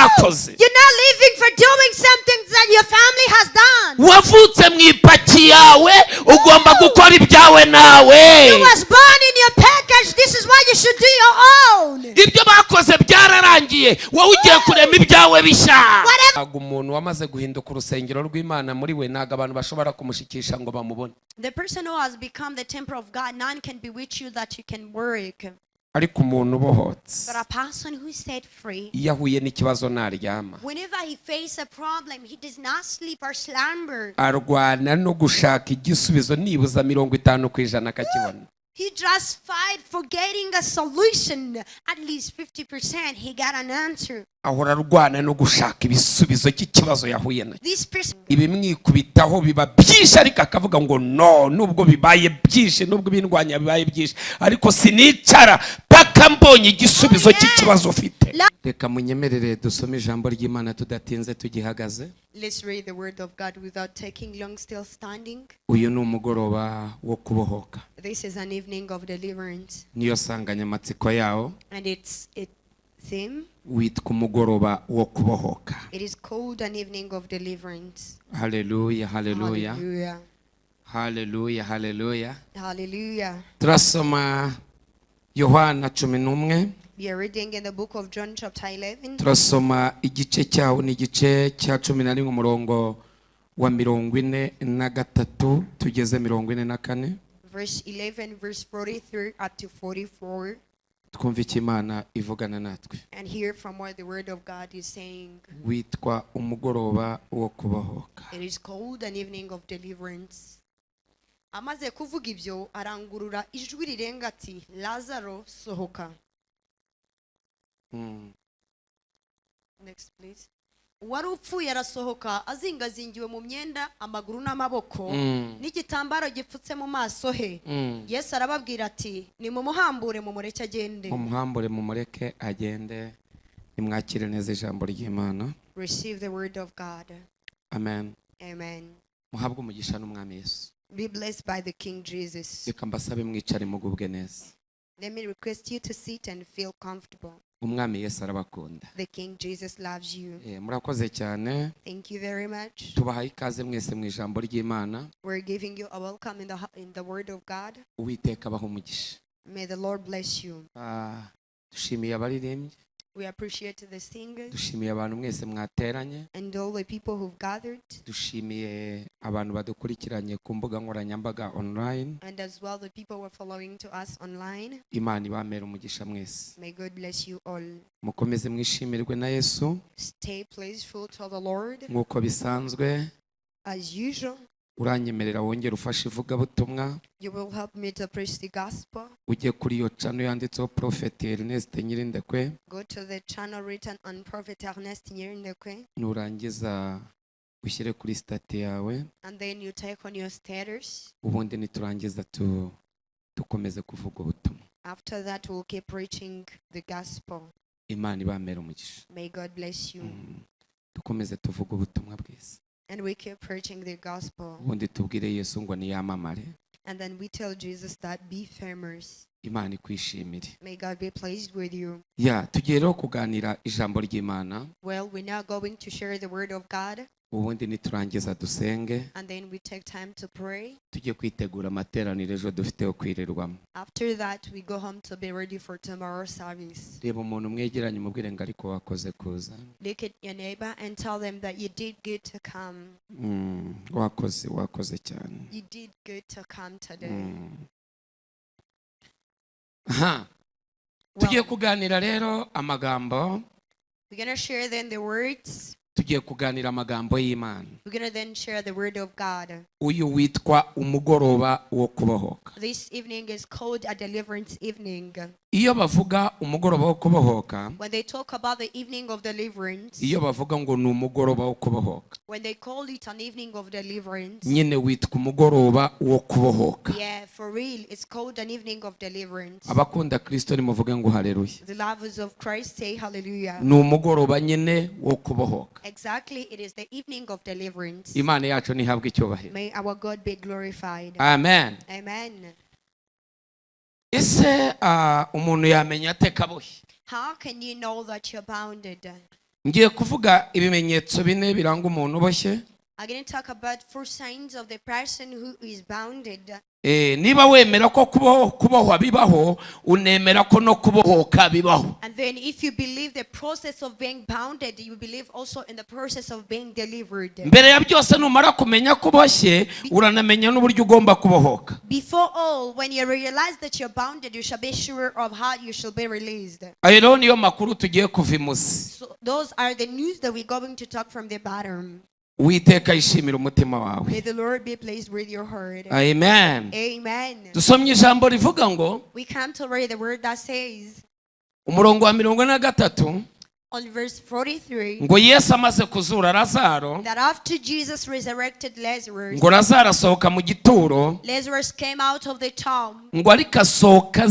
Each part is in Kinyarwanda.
mwakoze. You're not living for doing something that your family has done. wavutse mu ipaki yawe ugomba gukora ibyawe nawe. You was born in your package. This is why you should do your own. ibyo bakoze byararangiye, wowe ugiye kurema ibyawe bishya. umuntu wamaze guhinduka urusengero rw'Imana muri we ntago abantu bashobora kumushikisha ngo bamubone. The person who has become the temple of God, none can bewitch you that you can work. ariko umuntu ubohotse, But a person who is set free, iyo ahuye n'ikibazo ntaryama, whenever he faces a problem, he does not sleep or slumber. arwana no gushaka igisubizo nibuza 50% akakibona. He just fight for getting a solution. At least 50% he got an answer. ahora arwana no gushaka ibisubizo cy'ikibazo yahuye nacyo. This person, ibimwikubitaho biba byinshi ariko akavuga ngo no, nubwo bibaye byinshi, nubwo bindwanya bibaye byinshi, ariko sinicara paka mbonye igisubizo cy'ikibazo ufite. reka munyemerere dusome ijambo ry'Imana tudatinze tugihagaze. let's read the word of God without taking long, still standing. uyu ni umugoroba wo kubohoka, This is an evening of deliverance, niyo sanganyamatsiko yawo, and its theme, witwa umugoroba wo kubohoka. it is called an evening of deliverance. Haleluya, haleluya, Hallelujah. haleluya, haleluya. Hallelujah. turasoma Yohana 11. We are reading in the book of John chapter 11. turasoma igice cyawo ni igice cya 11 umurongo wa 43 tugeze 44. Verse 11, verse 43 up to 44. twumva icyo Imana ivugana natwe. And hear from what the word of God is saying. witwa umugoroba wo kubohoka. It is called an evening of deliverance. Amaze kuvuga ibyo arangurura ijwi rirenga ati, Lazaro sohoka. Next please. Wari upfuye arasohoka azingazingiwe mu myenda, amaguru n'amaboko, n'igitambaro gipfutse mu maso he. Yesu arababwira ati, nimumuhambure mumureke agende. mumuhambure mumureke agende. nimwakire neza ijambo ry'Imana. Receive the word of God. Amen. Amen. muhabwe umugisha n'umwami Yesu. Be blessed by the King Jesus. reka mbasabe mwicare mugubwe neza. Let me request you to sit and feel comfortable. umwami Yesu arabakunda. The King Jesus loves you. murakoze cyane. Thank you very much. tubahaye ikaze mwese mu ijambo ry'Imana. We're giving you a welcome in the word of God. uwiteka abaha umugisha. May the Lord bless you. dushimiye abaririmbyi, We appreciate the singers dushimiye abantu mwese mwateranye, and all the people who've gathered, dushimiye abantu badukurikiranye ku mbuga nkoranyambaga online. and as well the people who are following to us online. Imana ibamere umugisha mwese. May God bless you all. mukomeze mwishimirwe na Yesu Stay blissful to the Lord. nk'uko bisanzwe. As usual, uranyemerera wongera ufashe ivugabutumwa, you will help me to preach the gospel. ujye kuri iyo channel yanditseho Prophet Ernest Nyirindekwe. Go to the channel written on Prophet Ernest Nyirindekwe, nurangiza ushyire kuri state yawe, and then you take on your status. ubundi niturangiza dukomeze kuvuga ubutumwa. After that, we'll keep preaching the gospel. Imana ibamere umugisha. May God bless you. dukomeze tuvuga ubutumwa bwiza, And we keep preaching the gospel. ubundi tubwire Yesu ngo niyamamare. And then we tell Jesus that be famous. Imana ikwishimire. May God be pleased with you. tugiye rero kuganira ijambo ry'Imana, Well, we're now going to share the word of God. ubundi niturangiza dusenge, And then we take time to pray. tujye kwitegura amateraniro ejo dufite yo kwirirwamo. After that, we go home to be ready for tomorrow's service. reba umuntu mwegeranye umubwire ngo ariko wakoze kuza. Look at your neighbor and tell them that you did good to come. wakoze cyane. You did good to come today. tugiye kuganira rero amagambo, We're going to share then the words. tugiye kuganira amagambo y'Imana. We're going to then share the word of God. uyu witwa umugoroba wo kubohoka. This evening is called a deliverance evening. iyo bavuga umugoroba wo kubohoka, When they talk about the evening of deliverance, iyo bavuga ngo ni umugoroba wo kubohoka, when they call it an evening of deliverance, nyine witwa umugoroba wo kubohoka. yeah, for real, it's called an evening of deliverance. abakunda Kristo nimuvuge ngo haleluya. The lovers of Christ say hallelujah. ni umugoroba nyine wo kubohoka. Exactly, it is the evening of deliverance. Imana yacu nihabwe icyubahiro. May our God be glorified. Amen. Amen. ese umuntu yamenya ate kaboshye? How can you know that you're bounded? ngiye kuvuga ibimenyetso bine biranga umuntu uboshye. I'm going to talk about 4 signs of the person who is bounded. Niba wemera ko kubohwa bibaho, unemera ko no kubohoka bibaho. And then if you believe the process of being bounded, you believe also in the process of being delivered. Mbere ya byose numara kumenya kuboshye, uranamenya n'uburyo ugomba kubohoka. Before all, when you realize that you're bounded, you shall be sure of how you shall be released. Ayo rero niyo makuru tugiye kuva imuzi. So those are the news that we're going to talk from the bottom. Uwiteka yishimira umutima wawe. May the Lord be pleased with your heart. Amen. Amen. Dusomye ijambo rivuga ngo, We come to read the word that says, umurongo wa 43, on verse 43, ngo Yesu amaze kuzura Lazaro, that after Jesus resurrected Lazarus, ngo Lazaro asohoka mu gituro, Lazarus came out of the tomb, ngo ariko asohoka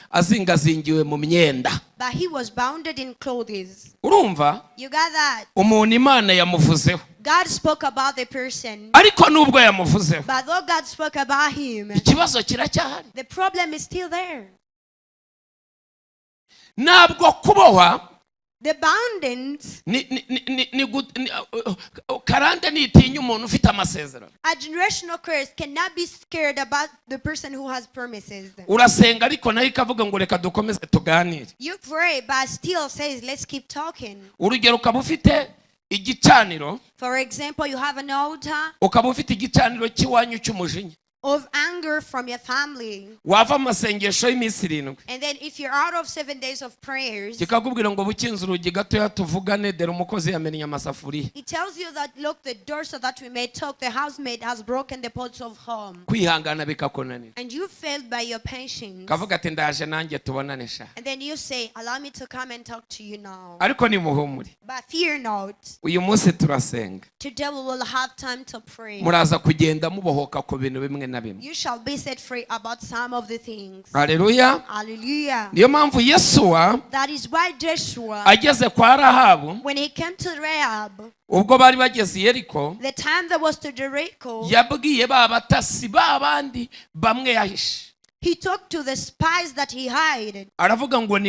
azingazingiwe mu myenda. but he was bounded in clothes. Urumva? You got that? Umuntu Imana yamuvuzeho. God spoke about the person, Ariko nubwo yamuvuzeho, but though God spoke about him, ikibazo kiracyahari. the problem is still there. Ntabwo kubohwa The boundings, karande nitinya umuntu ufite amasezerano. a generational curse cannot be scared about the person who has promises. Urasenga ariko nayo ikavuga ngo reka dukomeze tuganire. You pray, but still says, let's keep talking. Urugero ukaba ufite igicaniro, For example, you have an altar ukaba ufite igicaniro cy'iwanyu cy'umujinya. of anger from your family. Wava amasengesho y'iminsi 7, And then if you're out of 7 days of prayers, kikakubwira ngo bukinze urugi gatoya tuvugane, dore umukozi yamennye amasafuriya. it tells you that, look, the door so that we may talk, the housemaid has broken the pots of home. Kwihangana bikakunanira. And you failed by your patience. Kavuga ati ndaje nanjye tubonane sha. And then you say, allow me to come and talk to you now. Ariko nimuhumure. But fear not. Uyu munsi turasenga. Today we will have time to pray. Muraza kugenda mubohoka ku bintu bimwe na bimwe. You shall be set free about some of the things. Haleluya. Hallelujah. Niyo mpamvu Yesuwa That is why Joshua, ageze kwa Rahabu, when he came to Rahab, ubwo bari bageze i Yeriko, the time that was to Jericho, yabwiye ba batasi ba bandi bamwe yahishe. he talked to the spies that he hid. Aravuga ngo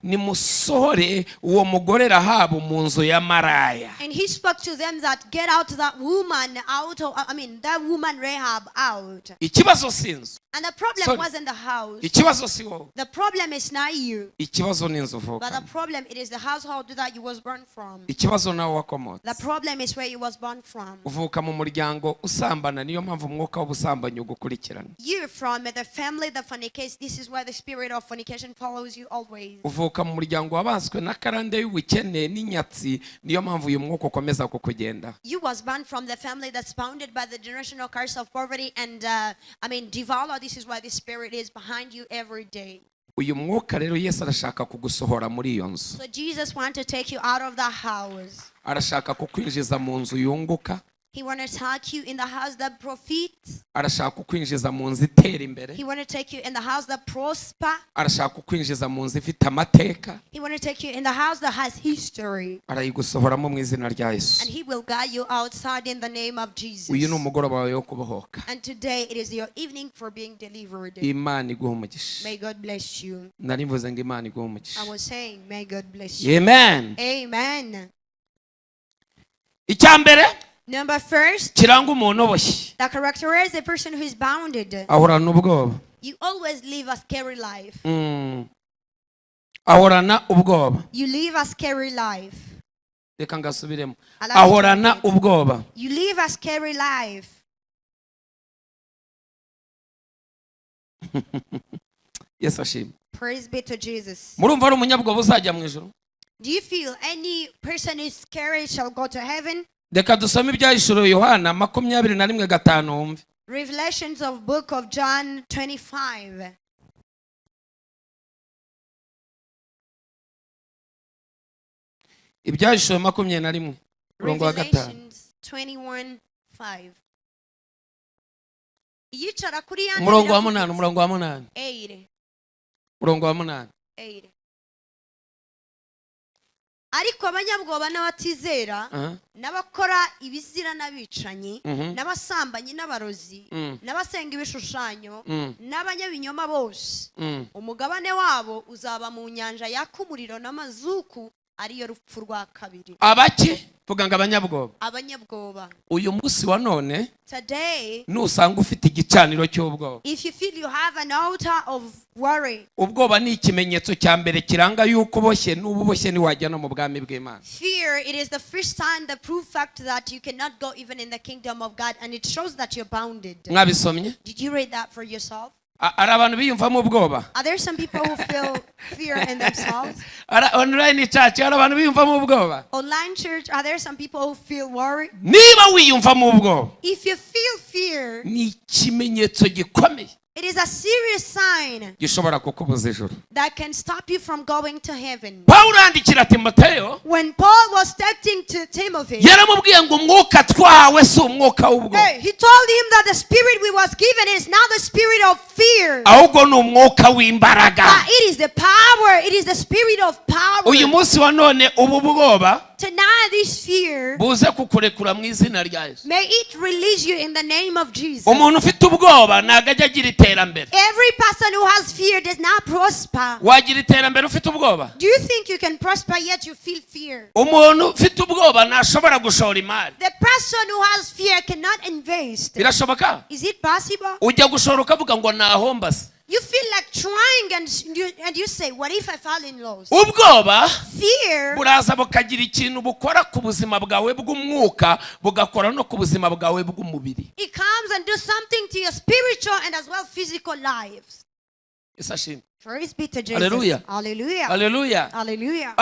nimusohore uwo mugore Rahabu mu nzu ya maraya. And he spoke to them that get out that woman that woman Rahab out. Ikibazo sinzo. And the problem Sorry. wasn't the house. Ikibazo si wowe. The problem is not you. Ikibazo ni inzu But the uvuka. problem, it is the household that you was born from. Ikibazo nawe wakomotse. The problem is where you was born from. Uvuka mu muryango usambana, niyo mpamvu umwuka w'ubusambanyi ugukurikirana. You're from the family that fornicates. This is why the spirit of fornication follows you always. Uvuka mu muryango wabaswe na karande y'ubukene n'inyatsi, niyo mpamvu uyu mwuka ukomeza kukugenda. You was born from the family that's bounded by the generational curse of poverty and devour. This is why the spirit is behind you every day. Uyu mwuka rero Yesu arashaka kugusohora muri iyo nzu. So Jesus wants to take you out of the house. Arashaka kukwinjiza mu nzu yunguka. He want to take you in the house that profits. Arashaka kukwinjiza mu nzu itera imbere. He want to take you in the house that prosper. Arashaka kukwinjiza mu nzu ifite amateka. He want to take you in the house that has history. Arayigusohoramo mu izina rya Yesu. And he will guide you outside in the name of Jesus. Uyu ni umugoroba wawe wo kubohoka. And today it is your evening for being delivered. Imana iguha umugisha. May God bless you. Nari mvuze ngo Imana iguha umugisha. I was saying, may God bless you. Amen. Amen. Icyambere Number first, kiranga umuntu uboshye, that characterizes a person who is bounded. ahorana ubwoba. You always live a scary life. Ahorana ubwoba. You live a scary life. Reka ngasubiremo. Allow me to Ahorana repeat. ubwoba. You live a scary life. Yesu ashimwe. Praise be to Jesus. Murumva ari umunyabwoba uzajya mu ijuru? Do you feel any person who is scary shall go to heaven? Reka dusome ibyahishuriwe Yohana 21:5 wumve. Revelations of book of John 25. Ibyahishuriwe 21 murongo wa 5. Revelations 21:5. Yicara kuri ya Umurongo wa 8, umurongo wa 8. 8. Umurongo wa 8. 8. Ariko abanyabwoba n'abatizera n'abakora ibizira n'abicanyi n'abasambanyi n'abarozi n'abasenga ibishushanyo n'abanyabinyoma bose umugabane wabo uzaba mu nyanja yaka umuriro n'amazuku ariyo rupfu rwa kabiri. abaki vuga ngo abanyabwoba. Abanyabwoba. Uyu munsi wa none Today, nusanga ufite igicaniro cy'ubwoba, if you feel you have an altar of worry, ubwoba ni ikimenyetso cya mbere kiranga yuko uboshye, n'uba uboshye ntiwajya no mu bwami bw'Imana. fear, it is the first sign, the proof fact that you cannot go even in the kingdom of God, and it shows that you're bounded. Mwabisomye? Did you read that for yourself? Ari abantu biyumvamo ubwoba. Are there some people who feel fear in themselves? Online church hari abantu biyumvamo ubwoba. Online church, are there some people who feel worried? Niba wiyumvamo ubwoba, If you feel fear, ni ikimenyetso gikomeye it is a serious sign gishobora kukubuza ijuru. that can stop you from going to heaven. Pawulo andikira Timoteyo, When Paul was texting to Timothy, yaramubwiye ngo umwuka twawe si umwuka w'ubwoba, he told him that the spirit we was given is not the spirit of fear. ahubwo ni umwuka w'imbaraga. It is the power. It is the spirit of power. Uyu munsi wa none ubu bwoba Tonight, this fear, buze kukurekura mu izina rya Yesu. may it release you in the name of Jesus. Umuntu ufite ubwoba ntabwo ajya agira iterambere. Every person who has fear does not prosper. Wagira iterambere ufite ubwoba? Do you think you can prosper yet you feel fear? Umuntu ufite ubwoba ntashobora gushora imari. The person who has fear cannot invest. Birashoboka? Is it possible? Ujya gushora ukavuga ngo nahomba se. You feel like trying and you say, what if I fall in loss? Ubwoba Fear, buraza bukagira ikintu bukora ku buzima bwawe bw'umwuka, bugakora no ku buzima bwawe bw'umubiri. it comes and does something to your spiritual and as well physical lives. Isashimwe. Praise be to Jesus. Hallelujah. Hallelujah. Hallelujah. Hallelujah.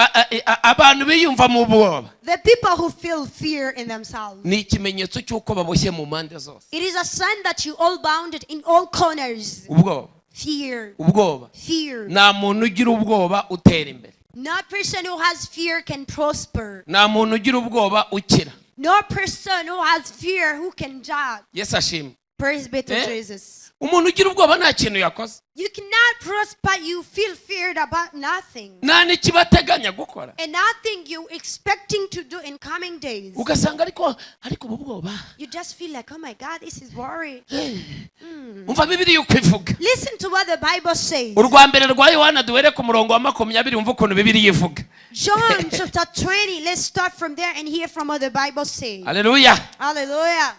Abantu biyumva mu bwoba The people who feel fear in themselves, ni ikimenyetso cy'uko baboshye mu mpande zose. it is a sign that you all bounded in all corners. Ubwoba, Fear. ubwoba. Fear. Nta muntu ugira ubwoba utera imbere. No person who has fear can prosper. Nta muntu ugira ubwoba ukira. No person who has fear who can judge. Yesu ashimwe. Praise be to Eh? Jesus. Umuntu ugira ubwoba nta kintu yakoze, You cannot prosper. You feel feared about nothing. nta n'ikibateganya gukora. And nothing you expecting to do in coming days. Ugasanga ariko ubu bwoba. You just feel like, oh my God, this is worry. Umva Bibiliya uko ivuga. Listen to what the Bible says. Urwa mbere rwa Yohana duhere ku murongo wa 20 umva ukuntu Bibiliya ivuga. John chapter 20. Let's start from there and hear from what the Bible says. Haleluya. Hallelujah.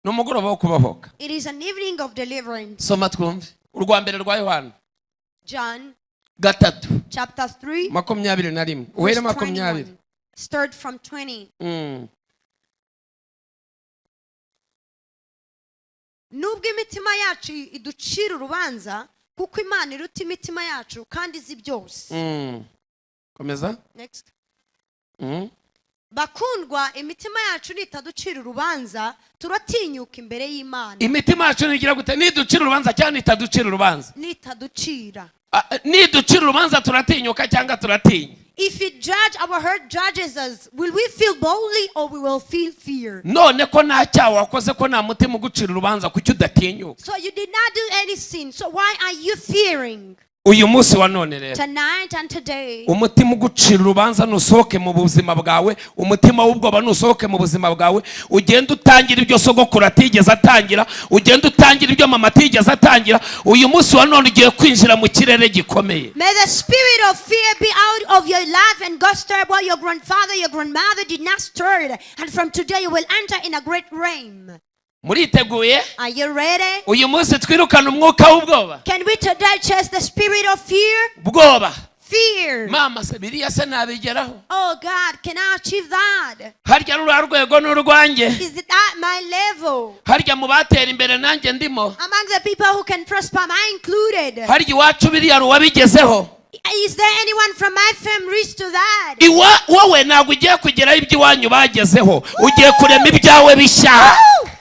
Ni umugoroba wo kubahoka. It is an evening of deliverance. Soma twumve. Urwa mbere rwa Yohana John 3 chapter 3. 21. Uhere verse 20. 21. Start from 20. Nubwo imitima yacu iducira urubanza, kuko Imana iruta imitima yacu kandi izi byose. Komeza. Next. Bakundwa, imitima yacu nitaducira urubanza, turatinyuka imbere y'Imana. Imitima yacu nigira gute? Niducira urubanza cyangwa nitaducira urubanza? Nitaducira. Niducira urubanza turatinyuka cyangwa turatinya? If it judge our hurt judges us, will we feel boldly or we will feel fear? None ko nta cyaha wakoze, ko nta mutima ugucira urubanza, kuki udatinyuka? So you did not do any sin. So why are you fearing? Uyu munsi wa none rero, Tonight and today, umutima ugucira urubanza nusohoke mu buzima bwawe, umutima w'ubwoba nusohoke mu buzima bwawe, ugenda utangira ibyo sogokuru atigeze atangira, ugenda utangira ibyo mama atigeze atangira. Uyu munsi wa none ugiye kwinjira mu kirere gikomeye. may the spirit of fear be out of your life and God stir what your grandfather, your grandmother did not stir it. And from today you will enter in a great realm. Muriteguye? Are you ready? Uyu munsi twirukana umwuka w'ubwoba. Can we today chase the spirit of fear? Bwoba. Fear. Mama se biriya se nabigeraho? Oh God, can I achieve that? Harya rura rwego n'urwanjye? Is it at my level? Harya mu batera imbere nanjye ndimo? Among the people who can prosper, am I included? Harya iwacu biriya ruwabigezeho? Is there anyone from my family reached to that? Wowe ntabwo ugiye kugeraho iby'iwanyu bagezeho, ugiye kurema ibyawe bishya.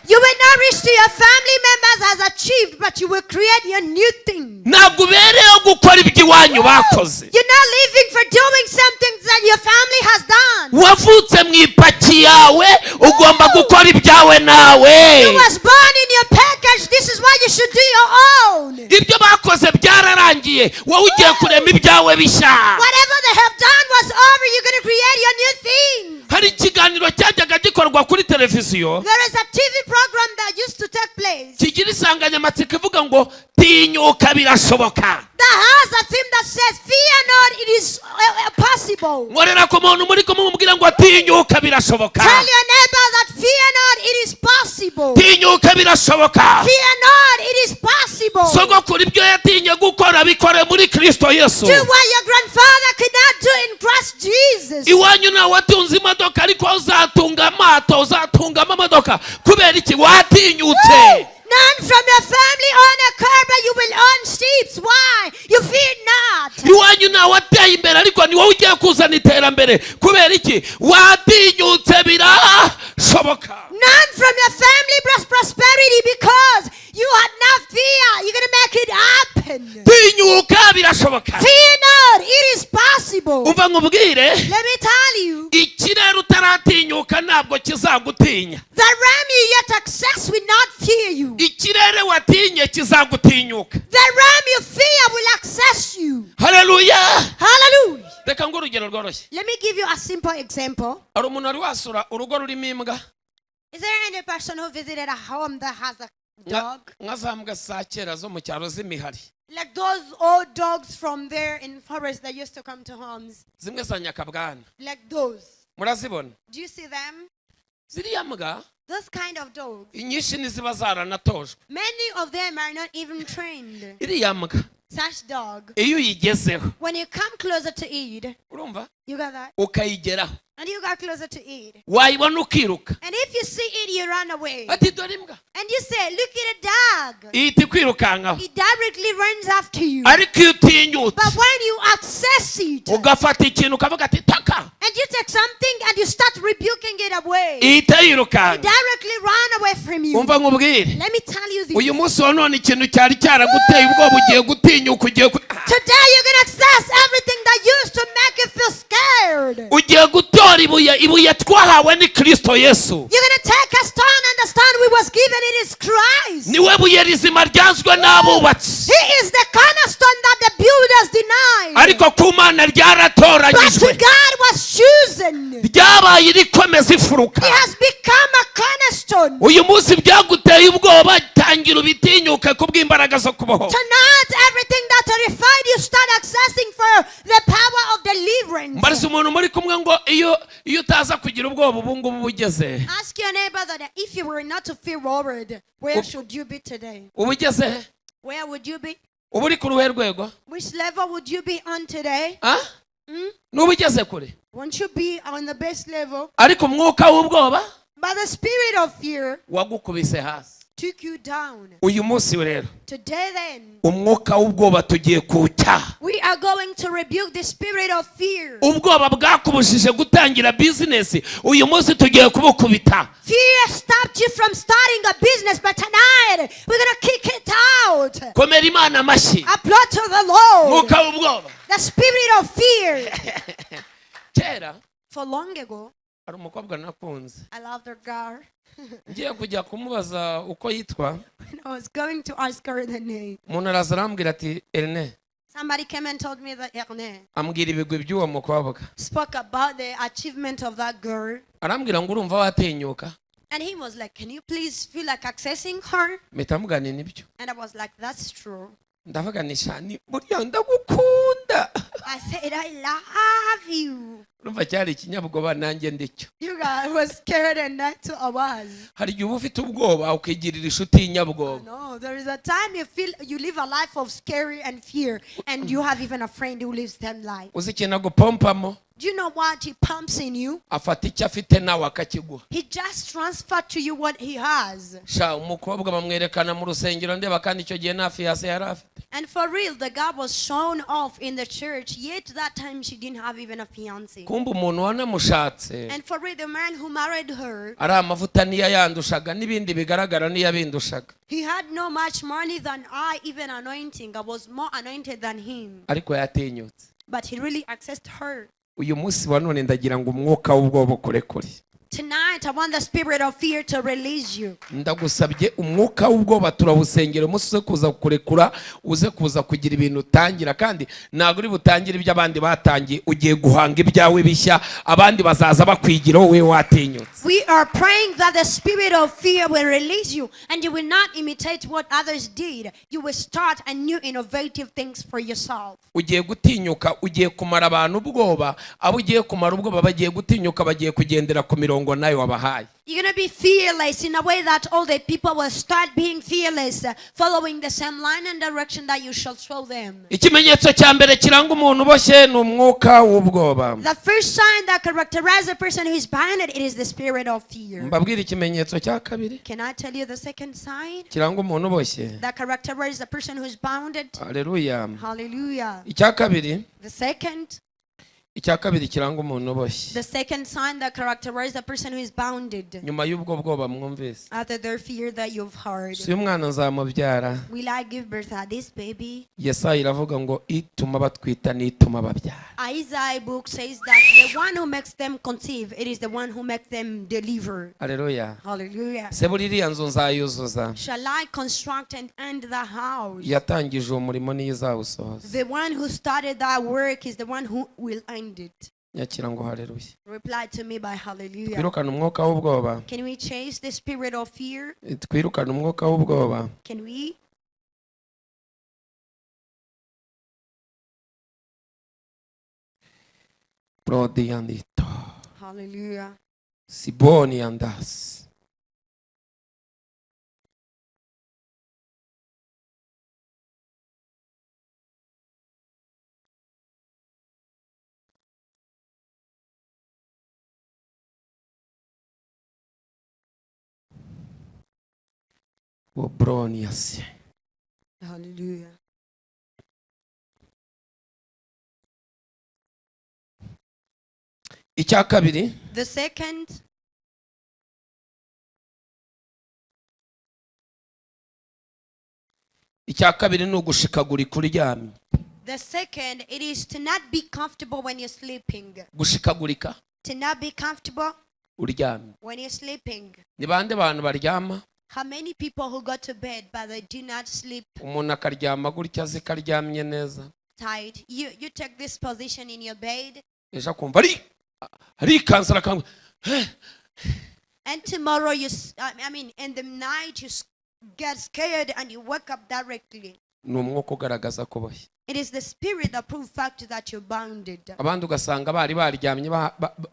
You will not reach to your family members as achieved, but you will create your new thing. Ntabwo ubereyeho gukora iby'iwanyu bakoze. You're not living for doing something that your family has done. Wavutse mu ipaki yawe, ugomba gukora ibyawe nawe. You was born in your package. This is why you should do your own. Ibyo bakoze byararangiye, wowe ugiye kurema ibyawe bishya. Whatever they have done was over. You're going to create your new thing. Hari ikiganiro cyajyaga gikorwa kuri televiziyo. There is a TV program that used to take place. Kigira insanganyamatsiko ivuga ngo tinyuka birashoboka. That has a theme that says, fear not, it is possible. possible. nkorera ku muntu muri kumubwira ngo atinyuka birashoboka. Tell your neighbor that fear not, it is possible. Tinyuka birashoboka. Fear not, it is possible. Sogokuru ibyo yatinye gukora bikore muri Kristo Yesu. Do what your grandfather could not do in Christ Jesus. Iwanyu na watunze imodoka ariko uzatunga amato, uzatunga amamodoka kubera iki? Watinyutse. None from your family own a car, but you will own sheep. Why? You fear not. Iwanyu na wateye imbere ariko ni wowe ugiye kuzana iterambere kubera iki? Watinyutse birashoboka. None from your family brings prosperity because you had not fear. You're going to make it happen. Tinyuka birashoboka. Fear not, it is possible. Umva nkubwire, Let me tell you, ikirere utaratinyuka ntabwo kizagutinya. the realm you yet access will not fear you. Ikirere watinye kizagutinyuka. The realm you fear will access you. Haleluya. Hallelujah. Reka ngo urugero rworoshye. Let me give you a simple example. Hari umuntu wari wasura urugo rurimo imbwa. Is there any person who visited a home that has a dog? Nka za mbwa za kera zo mu cyaro z'imihari. Like those old dogs from there in forest that used to come to homes. Zimwe za nyakabwana. Like those. Murazibona? Do you see them? Ziriya mbwa Those kind of dogs. inyinshi niziba zaranatojwe. Many of them are not even trained. Iriya mbwa Such dog. iyo uyigezeho, When you come closer to it, urumva, you got that? ukayigeraho, And you got closer to it. wayibona ukiruka. And if you see it, you run away. Ati dore imbwa. And you say, look at the dog. Ihita ikwirukankaho. It directly runs after you. Ariko iyo utinyutse But when you access it, ugafata ikintu ukavuga ati taka, and you take something and you start rebuking it away, ihita it yirukanka. directly run away from you. Umva nkubwire, Let me tell you this. uyu munsi wa none ikintu cyari cyaraguteye ubwoba ugiye gutinyuka, Today you're going to access everything that used to make you feel scared. ugiye gutora ibuye twahawe ni Kristo Yesu. You're going to take a stone and the stone we was given, it is Christ. Niwe buye rizima ryanzwe n'abubatsi, He is the cornerstone that the builders denied. ariko ku Mana But to ryaratoranyijwe, God was chosen. ryabaye irikomeza ifuruka. He has become a cornerstone. Uyu munsi byaguteye ubwoba, tangira ubitinyuke kubw'imbaraga zo kubohora. Tonight, everything that terrified you, start accessing for the power of deliverance. Mbariza umuntu muri kumwe ngo iyo utaza kugira ubwoba ubu ngubu bugeze. Ask your neighbor that if you were not to feel worried, where should you be today? Ubugeze Where would you be? ubu uri ku ruhe rwego? Which level would you be on today? N'ubugeze kure, Won't you be on the best level? ariko umwuka w'ubwoba But the spirit of fear wagukubise hasi. took you down. Uyu munsi rero Today then, umwuka w'ubwoba tugiye kuwucyaha. we are going to rebuke the spirit of fear. Ubwoba bwakubujije gutangira bizinesi, uyu munsi tugiye kubukubita. Fear stopped you from starting a business, but tonight we're going to kick it out. Komera Imana amashyi. Applaud to the Lord. Umwuka w'ubwoba. The spirit of fear. Kera For long ago, hari umukobwa nakunze, I loved a girl. ngiye kujya kumubaza uko yitwa, When I was going to ask her the name, umuntu araza arambwira ati Erne, somebody came and told me that Erne ambwira ibigwi by'uwo mukobwa, spoke about the achievement of that girl. arambwira ngo urumva watinyuka. And he was like, can you please feel like accessing her? mpita mugana nibyo, And I was like, that's true. ndavuga ni shani buriya ndagukunda. I said, I love you. urumva cyari ikinyabwoba nanjye ndicyo. You guys was scared and that too I was. Hari igihe uba ufite ubwoba ukigirira inshuti y'inyabwoba. No, there is a time you feel you live a life of scary and fear, and you have even a friend who lives that life. uzi ikintu agupompamo, Do you know what he pumps in you? afata icyo afite nawe akakiguha. He just transferred to you what he has. sha umukobwa bamwerekana mu rusengero ndeba, kandi icyo gihe nta fiyanse yari afite. And for real, the girl was shown off in the church, yet that time she didn't have even a fiance. kumbe umuntu wanamushatse And for real, the man who married her, ari amavuta niyo yandushaga, n'ibindi bigaragara niyo abindushaga, he had no much money than I, even anointing. I was more anointed than him. ariko yatinyutse. But he really accessed her. uyu munsi wa none ndagira ngo umwuka w'ubwoba ukurekure. Tonight, tonight I want the spirit of fear to release you. ndagusabye umwuka w'ubwoba turawusengera umunsi uze kuza kurekura uze kuza kugira ibintu utangira kandi ntabwo uri butangire ibyo abandi batangiye ugiye guhanga ibyawe bishya abandi bazaza bakwigira wowe watinyutse. We are praying that the spirit of fear will release you and you will not imitate what others did. You will start a new innovative things for yourself. Ugiye gutinyuka ugiye kumara abantu ubwoba abo ugiye kumara ubwoba bagiye gutinyuka bagiye kugendera ku mirongo nayo wabahaye. You're going to be fearless in a way that all the people will start being fearless, following the same line and direction that you shall show them. Ikimenyetso cya mbere kiranga umuntu uboshye ni umwuka w'ubwoba. The first sign that characterizes a person who is bounded, it is the spirit of fear. Mbabwira ikimenyetso cya kabiri. Can I tell you the second sign Kiranga umuntu uboshye. that characterizes a person who is bounded? Haleluya. Hallelujah. Icya kabiri. The kabiri kiranga umuntu uboshye. The second sign that characterizes a person who is bounded. Nyuma y'ubwo bwoba mwumvise. After their fear that you've heard. Si umwana nzamubyara. Will I give birth to this baby? Yesaya iravuga ngo ituma batwita n'ituma babyara. Isaiah book says that the one who makes them conceive, it is the one who makes them deliver. Haleluya. Hallelujah. Se buri iriya nzu nzayuzuza. Shall I construct and end the house? Yatangije uwo murimo niyo izawusohoza. The one who started that work is the one who will end it. Nyakira ngo haleluya. Reply to me by hallelujah. Twirukane umwuka w'ubwoba. Can we chase the spirit of fear? Twirukane umwuka w'ubwoba. Can we? Brodi yandito. Hallelujah. Siboni yandas. Obronias. Hallelujah. Icya kabiri. The second. Icya kabiri ni ugushikagurika uryamye. The second, it is to not be comfortable when you're sleeping. Gushikagurika. To not be comfortable uryamye. when you're sleeping. Ni bande bantu baryama? How many people who go to bed but they do not sleep Umuntu akaryama gutya azi ko aryamye neza. tight? You take this position in your bed. Ejo akumva ari kansara kangwe. And tomorrow in the night you get scared and you wake up directly. Ni umwuka ugaragaza kuboshye. It is the spirit that proves fact that you're bounded. Abandi ugasanga bari baryamye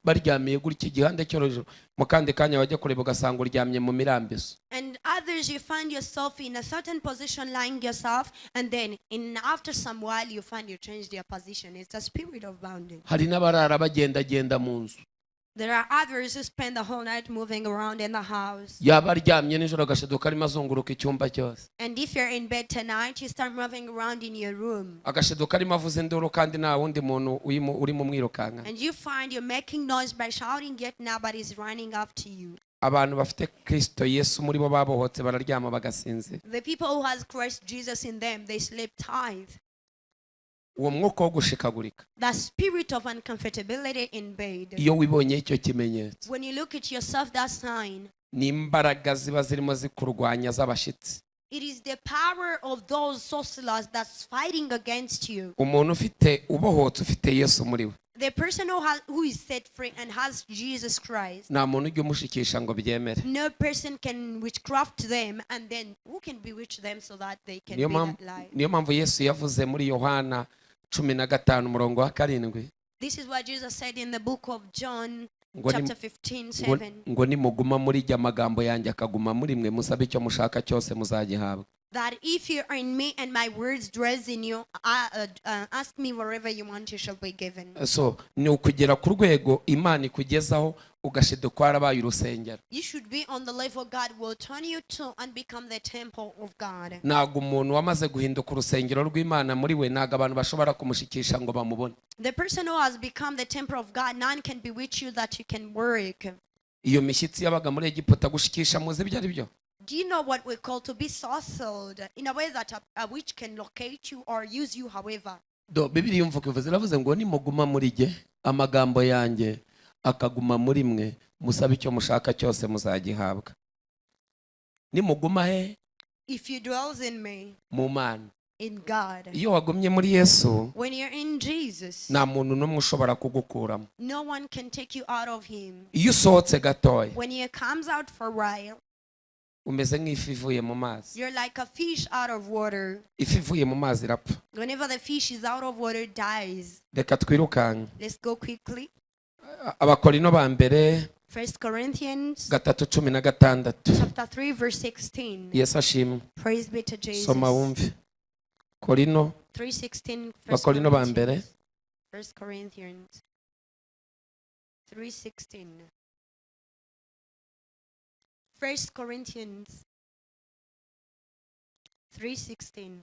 baryamiye gutya igihande cyo hejuru mu kandi kanya wajya kureba ugasanga uryamye mu mirambizo. And others, you find yourself in a certain position lying yourself, and then after some while you find you change their position. It's a spirit of bounding. Hari n'abarara bagenda mu nzu. There are others who spend the whole night moving around in the house. Yaba aryamye nijoro agashiduka arimo azunguruka icyumba cyose. And if you're in bed tonight, you start moving around in your room. Agashiduka arimo avuza induru kandi nta wundi muntu uri mu mwirukanka. And you find you're making noise by shouting, yet nobody's running after you. Abantu bafite Kristo Yesu muri bo babohotse bararyama bagasinzira. The people who has Christ Jesus in them, they sleep tight. Uwo mwuka wo gushikagurika. The spirit of uncomfortability in bed. Iyo wibonye icyo kimenyetso. When you look at yourself, that sign. Ni imbaraga ziba zirimo zikurwanya z'abashitsi. It is the power of those sorcerers that's fighting against you. Umuntu ufite ubohotse ufite Yesu muri we. The person who is set free and has Jesus Christ. Nta muntu ujya umushikisha ngo byemere. No person can witchcraft them, and then who can bewitch them so that they can be that lie. Niyo mpamvu Yesu yavuze muri Yohana 15:7. This is what Jesus said in the book of John chapter 15:7. Ngo nimuguma muri jya amagambo yanjye akaguma muri mwe musabe icyo mushaka cyose muzagihabwa. That if you are in me and my words dwells in you, ask me wherever you want, you shall be given. So ni ukugera ku rwego Imana ikugezaho ugashiduka warabaye urusengero. You should be on the level God will turn you to and become the temple of God. Ntago umuntu wamaze guhinduka urusengero rw'Imana muri we ntago abantu bashobora kumushikisha ngo bamubone. The person who has become the temple of God, none can bewitch you that you can work. Iyo mishyitsi yabaga muri Egiputa gushikisha muzi ibyo ari byo. Do you know what we call to be sorcelled in a way that a witch can locate you or use you however? Bibiliya yumvuka ivuze iravuze ngo nimuguma muri jye amagambo yanjye akaguma muri mwe musabe icyo mushaka cyose muzagihabwa. Nimuguma he? If you dwells in me, Mu Mana. in God. Iyo wagumye muri Yesu, When you're in Jesus, nta muntu n'umwe ushobora kugukuramo. no one can take you out of him. Iyo usohotse gatoya, When he comes out for a while, umeze nk'ifi ivuye mu mazi. you're like a fish out of water. Ifi ivuye mu mazi irapfa. Whenever the fish is out of water, it dies. Reka twirukanke. Let's go quickly. Abakorino ba mbere 1 Corinthians 3:16. chapter 3 verse 16. Yesu ashimwe. Praise be to Jesus. Soma wumve. Korino, 3:16. Bakorino ba mbere 1 Corinthians 3:16. 1 Corinthians 3:16.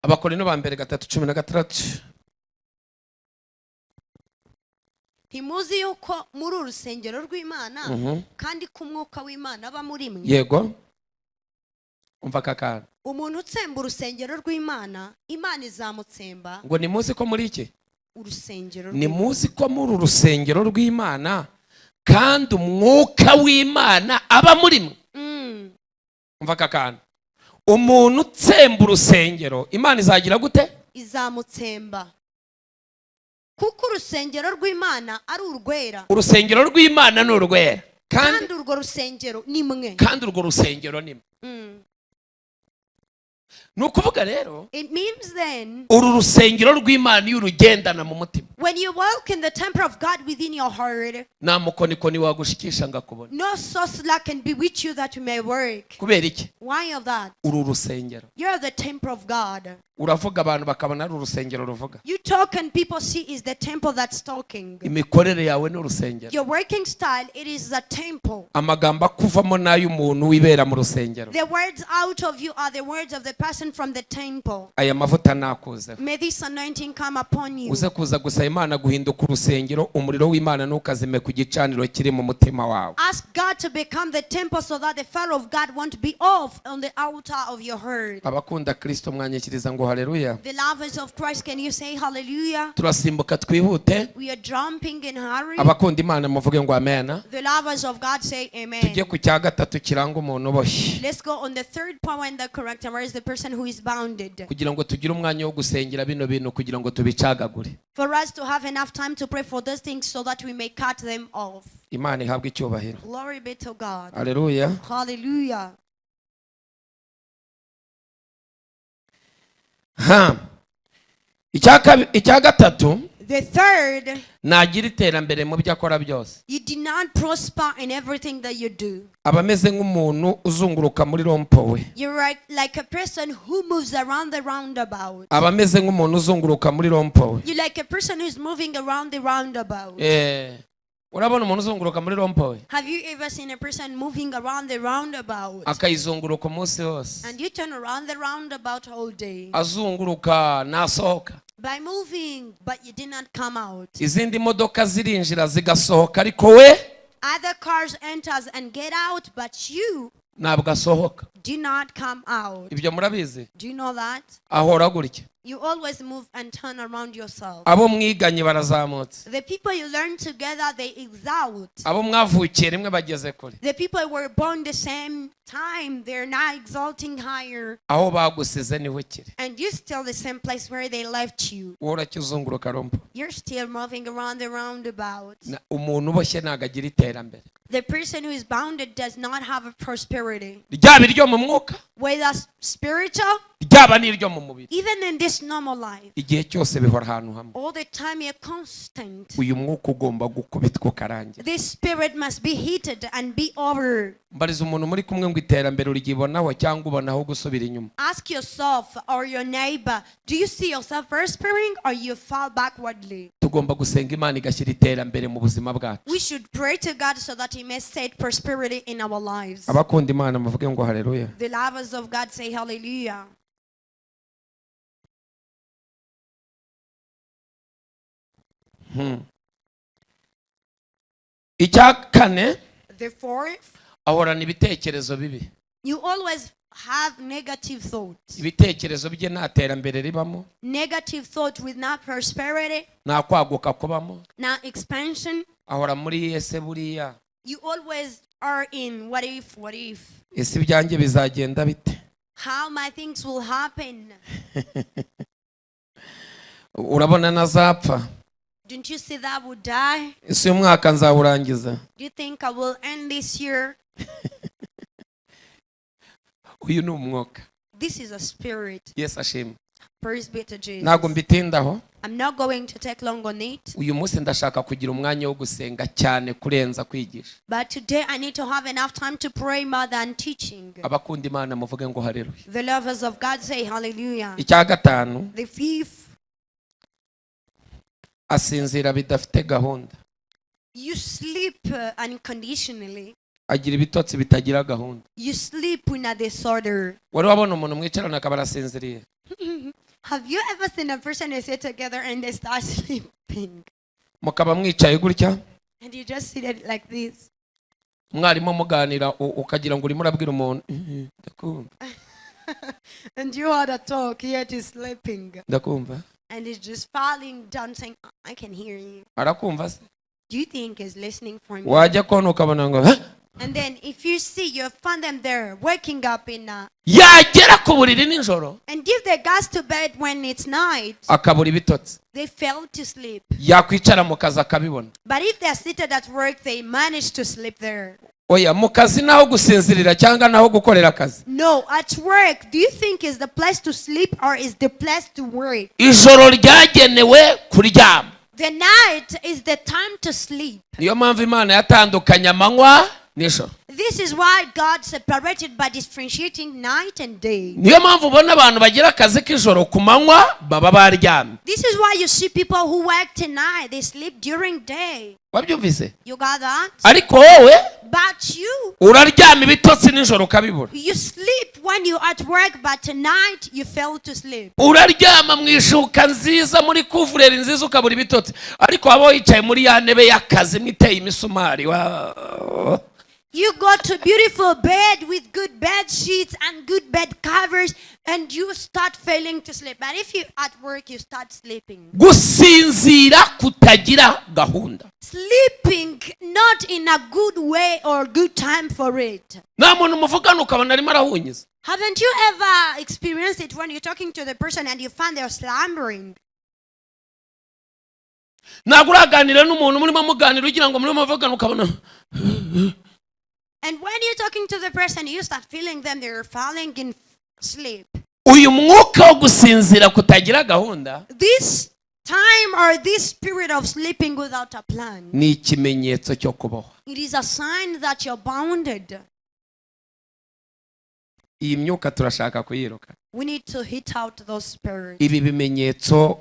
Abakorino ba mbere 3:16. Ntimuzi yuko muri urusengero rw'Imana kandi ko umwuka w'Imana aba muri mwe. Yego. Umva kakana. Umuntu utsemba urusengero rw'Imana, Imana izamutsemba. Ngo nimuzi ko muri iki? Urusengero. Nimuzi ko muri urusengero rw'Imana kandi umwuka w'Imana aba muri mwe. Umva kakana. Umuntu utsemba urusengero, Imana izagira gute? Izamutsemba. Kuko urusengero rw'Imana ari urwera. Urusengero rw'Imana ni urwera. Kandi urwo rusengero ni mwe. Kandi urwo rusengero ni mwe. Nukuvuga rero, it means then, uru rusengero rw'Imana iyo urugendana mu mutima, when you walk in the temple of God within your heart, nta mukonikoni wagushikisha ngakubona. no sorcerer can bewitch you that you may work. Kubera iki? Why of that? Uru rusengero. You're the temple of God. Uravuga abantu bakabona ari urusengero ruvuga. You talk and people see is the temple that's talking. Imikorere yawe ni urusengero. Your working style, it is a temple. Amagambo akuvamo n'ay'umuntu wibera mu rusengero. The words out of you are the words of the person from the temple. Aya mavuta nakuzeho. May this anointing come upon you. Uze kuza gusaba Imana guhinduka urusengero, umuriro w'Imana ntukazime ku gicaniro kiri mu mutima wawe. Ask God to become the temple so that the fire of God won't be off on the altar of your heart. Abakunda Kristo mwanyikiriza ngo haleluya. The lovers of Christ, can you say hallelujah? Turasimbuka twihute. We are jumping in hurry. Abakunda Imana muvuge ngo amen. The lovers of God say amen. Tujye ku cya gatatu kiranga umuntu uboshye. Let's go on the third point, the character is the person who is bounded. Kugira ngo tugire umwanya wo gusengera bino bintu kugira ngo tubicagagure. For us to have enough time to pray for those things so that we may cut them off. Imana ihabwe icyubahiro. Glory be to God. Haleluya. Hallelujah. Icya gatatu, the third, nagira iterambere mu byo akora byose. you did not prosper in everything that you do. Abameze nk'umuntu uzunguruka muri rompowe. You're like a person who moves around the roundabout. Abameze nk'umuntu uzunguruka muri rompowe. You're like a person who's moving around the roundabout. Urabona umuntu uzunguruka muri rompowe? Have you ever seen a person moving around the roundabout? Akayizunguruka umunsi wose. And you turn around the roundabout all day. Azunguruka nasohoka. By moving, but you did not come out. Izindi modoka zirinjira zigasohoka ariko we Other cars enters and get out, but you ntabwo asohoka. do not come out. Ibyo murabizi? Do you know that? Ahora gutya. You always move and turn around yourself. Abo mwiganye barazamutse. The people you learn together, they exalt. Abo mwavukiye rimwe bageze kure. The people who were born the same time, they're now exalting higher. Aho bagusize niho kiri. And you're still the same place where they left you. Wowe uracyuzunguruka rompo. You're still moving around the roundabout. Umuntu uboshye ntabwo agira iterambere. The person who is bounded does not have a prosperity. Ryaba iryo mu mwuka, Whether spiritual, ryaba n'iryo mu mubiri. even in this normal life, Igihe cyose bihora ahantu hamwe. all the time you're constant. Uyu mwuka ugomba gukubitwa ukarangira. This spirit must be heated and be over. Mbariza umuntu muri kumwe ngo iterambere urigibonaho cyangwa ubonaho gusubira inyuma. Ask yourself or your neighbor, do you see yourself prospering or you fall backwardly? Tugomba gusenga Imana igashyira iterambere mu buzima bwacu. We should pray to God so that He may set prosperity in our lives. Abakunda Imana muvuge ngo haleluya. The lovers of God say hallelujah. Icya kane, The fourth, ahorana ibitekerezo bibi. you always have negative thoughts. ibitekerezo bye nta terambere ribamo, Negative thought with not prosperity, nta kwaguka kubamo, not expansion. ahora muri ese buriya You always are in what if, ese ibyanjye bizagenda bite, how my things will happen. urabona nazapfa, Don't you see that I would die? ese uyu mwaka nzawurangiza, Do you think I will end this year? uyu ni umwuka. This is a spirit. Yesu ashimwe. Praise be to Jesus. Ntabwo mbitindaho, I'm not going to take long on it, uyu munsi ndashaka kugira umwanya wo gusenga cyane kurenza kwigisha. but today I need to have enough time to pray more than teaching. Abakunda Imana muvuge ngo haleluya. The lovers of God say hallelujah. Icya gatanu, The fifth, asinzira bidafite gahunda, you sleep unconditionally. agira ibitotsi bitagira gahunda. You sleep in a disorder. Wari wabona umuntu mwicarana akaba arasinziriye? Have you ever seen a person who sit together and they start sleeping? Mukaba mwicaye gutya, And you just sit it like this. mwarimu muganira ukagira ngo urimo urabwira umuntu ndakumva, And you had a talk, yet he's sleeping. ndakumva, And he's just falling down saying, I can hear you. arakumva se? Do you think he's listening for me? Wajya kubona ukabona ngo And then if you see, you find them there waking up yagera ku buriri nijoro and give their gas to bed when it's night. akabura ibitotsi, They fell to sleep. yakwicara mu kazi akabibona. But if they're seated at work, they manage to sleep there. Oya, mu kazi naho gusinzirira cyangwa naho gukorera akazi? No, at work, do you think is the place to sleep or is the place to work? Ijoro ryagenewe kuryama. The night is the time to sleep. Niyo mpamvu Imana yatandukanya amanywa nijoro. This is why God separated by differentiating night and day. Niyo mpamvu ubona abantu bagira akazi k'ijoro, ku manywa baba baryamye. This is why you see people who work tonight, they sleep during day. Wabyumvise? You got that? Ariko wowe But you uraryama ibitotsi nijoro ukabibura. you sleep when you're at work, but tonight you fail to sleep. Uraryama mu ishuka nziza, muri kuvureri nziza, ukabura ibitotsi. Ariko waba wicaye muri ya ntebe y'akazi mwiteye imisumari. You go to beautiful bed with good bed sheets and good bed covers and you start failing to sleep. But if you at work, you start sleeping. Gusinzira kutagira gahunda. Sleeping not in a good way or good time for it. Nta muntu muvugana ukabona arimo arahunyiza. Haven't you ever experienced it when you're talking to the person and you find they're slumbering? Ntabwo uraganira n'umuntu murimo muganira ugira ngo murimo muvugana ukabona. And when you're talking to the person, you start feeling them, they're falling in sleep. Uyu mwuka wo gusinzira kutagira gahunda This time or this period of sleeping without a plan, ni ikimenyetso cyo kubaho. it is a sign that you're bounded. Iyi myuka turashaka kuyiruka. We need to hit out those spirits. Ibi bimenyetso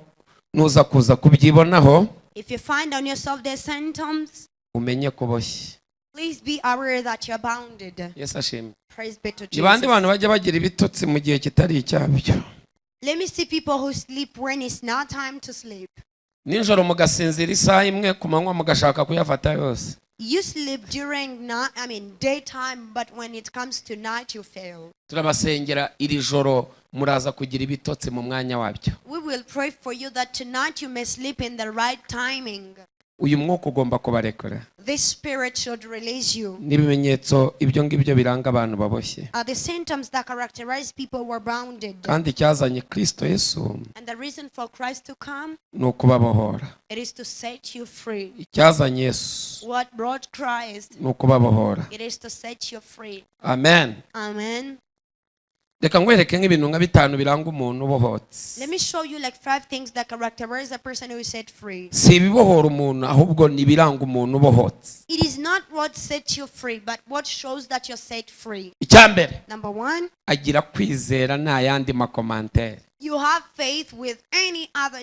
nuza kuza kubyibonaho, If you find on yourself the symptoms, umenye kuboshye. please be aware that you're bounded. Yesu ashimwe. Praise be to Ni bandi Jesus. bantu bajya bagira ibitotsi mu gihe kitari icyabyo. Let me see people who sleep when it's not time to sleep. Nijoro mugasinzira isaha imwe, ku manywa mugashaka kuyafata yose. You sleep during night, daytime, but when it comes to night, you fail. Turabasengera iri joro muraza kugira ibitotsi mu mwanya wabyo. We will pray for you that tonight you may sleep in the right timing. Uyu mwuka ugomba kubarekura. This spirit should release you. N'ibimenyetso ibyo ngibyo biranga abantu baboshye. Are the symptoms that characterize people who are bounded. Kandi cyazanye Kristo Yesu And the reason for Christ to come, ni ukubabohora. it is to set you free. Icyazanye Yesu What brought Christ, ni ukubabohora. it is to set you free. Amen. Amen. Reka nkwereke nk'ibintu nka bitanu biranga umuntu ubohotse. Let me show you like 5 things that characterize a person who is set free. Si ibibohora umuntu, ahubwo ni ibiranga umuntu ubohotse. It is not what sets you free, but what shows that you're set free. Icyambere, Number 1, agira kwizera nta yandi makomantere. you have faith with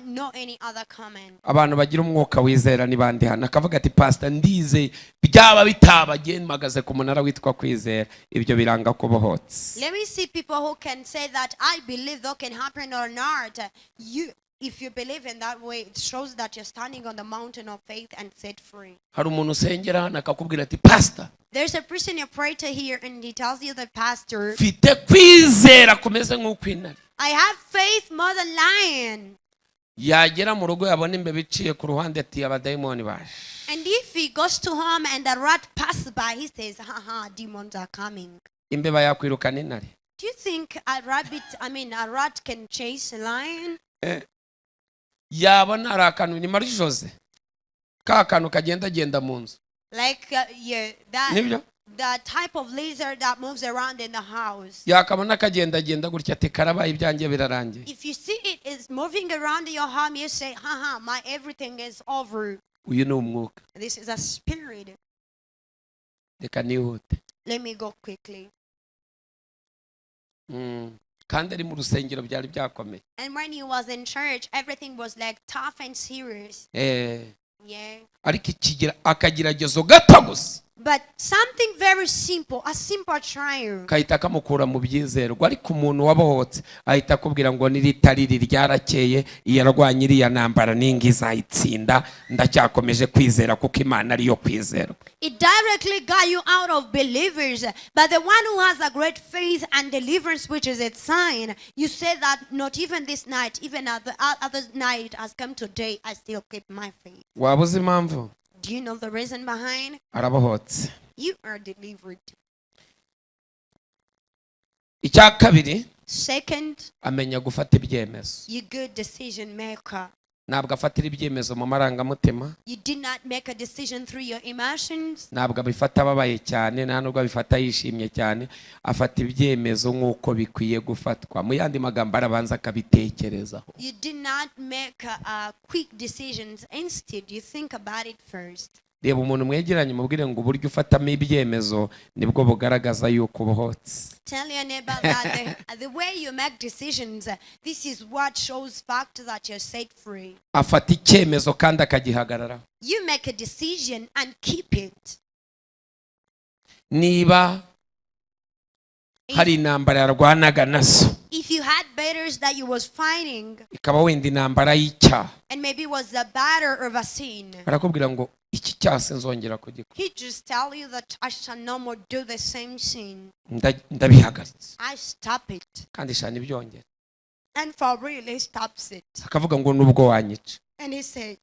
no any other comment. Abantu bagira umwuka wizera ni bandi hano, akavuga ati pastor ndize byaba bitaba mpagaze ku munara witwa kwizera. Ibyo biranga kubohotse. Let me see people who can say that I believe that can happen or not. If you believe in that way, it shows that you're standing on the mountain of faith and set free. hari umuntu usengera hano akakubwira ati pastor There's a person you pray to here and he tells you that, Pastor, mfite kwizera kumeze nk'ukw'intare. I have faith more than lion. yagera mu rugo yabona imbeba iciye ku ruhande ati abadayimoni baje. And if he goes to home and the rat passes by, he says, haha, demons are coming. imbeba yakwirukana intare? Do you think a rat can chase a lion? yabona hari akantu ni Marie Jose ka kantu kagenda genda mu nzu Like, nibyo the type of lizard that moves around in the house. yakabona kagenda genda gutya ati karabaye ibyanjye birarangiye. If you see it is moving around in your home, you say, haha, my everything is over. uyu ni umwuka. This is a spirit. reka nihute. Let me go quickly. kandi ari mu rusengero byari byakomeye. And when he was in church, everything was like tough and serious. Yeah. ariko akageragezo gato gusa But something very simple, a simple trial. kahita kamukura mu byizerwa. ariko umuntu wabohotse ahita akubwira ngo niritariri ryarakeye iyarwanya iriya ntambara ningi izayitsinda ndacyakomeje kwizera kuko Imana ariyo kwizerwa. It directly got you out of believers. But the one who has a great faith and deliverance, which is its sign, you say that not even this night, even the other night has come today, I still keep my faith. waba uzi impamvu? Do you know the reason behind? arabohotse. You are delivered. icya kabiri Second, amenya gufata ibyemezo. you good decision maker. ntabwo afatira ibyemezo mu marangamutima. You did not make a decision through your emotions. ntabwo abifata ababaye cyane nta nubwo abifata yishimye cyane. afata ibyemezo nk'uko bikwiye gufatwa. mu yandi magambo arabanza akabitekerezaho. You did not make quick decisions. Instead, you think about it first. reba umuntu mwegeranye umubwire ngo uburyo ufatamo ibyemezo nibwo bugaragaza yuko ubohotse. Tell your neighbor that the way you make decisions, this is what shows fact that you're set free. afata icyemezo kandi akagihagararaho. You make a decision and keep it. niba hari intambara yarwanaga nazo If you had battles that you was fighting, ikaba wenda intambara y'icyaha, and maybe it was a battle of a sin, arakubwira ngo iki cyaha sinzongera kugikora. he just tell you that I shall no more do the same sin. ndabihagaritse I stop it. kandi shana ibyongera. And for real, he stops it. akavuga ngo nubwo wanyica And he said,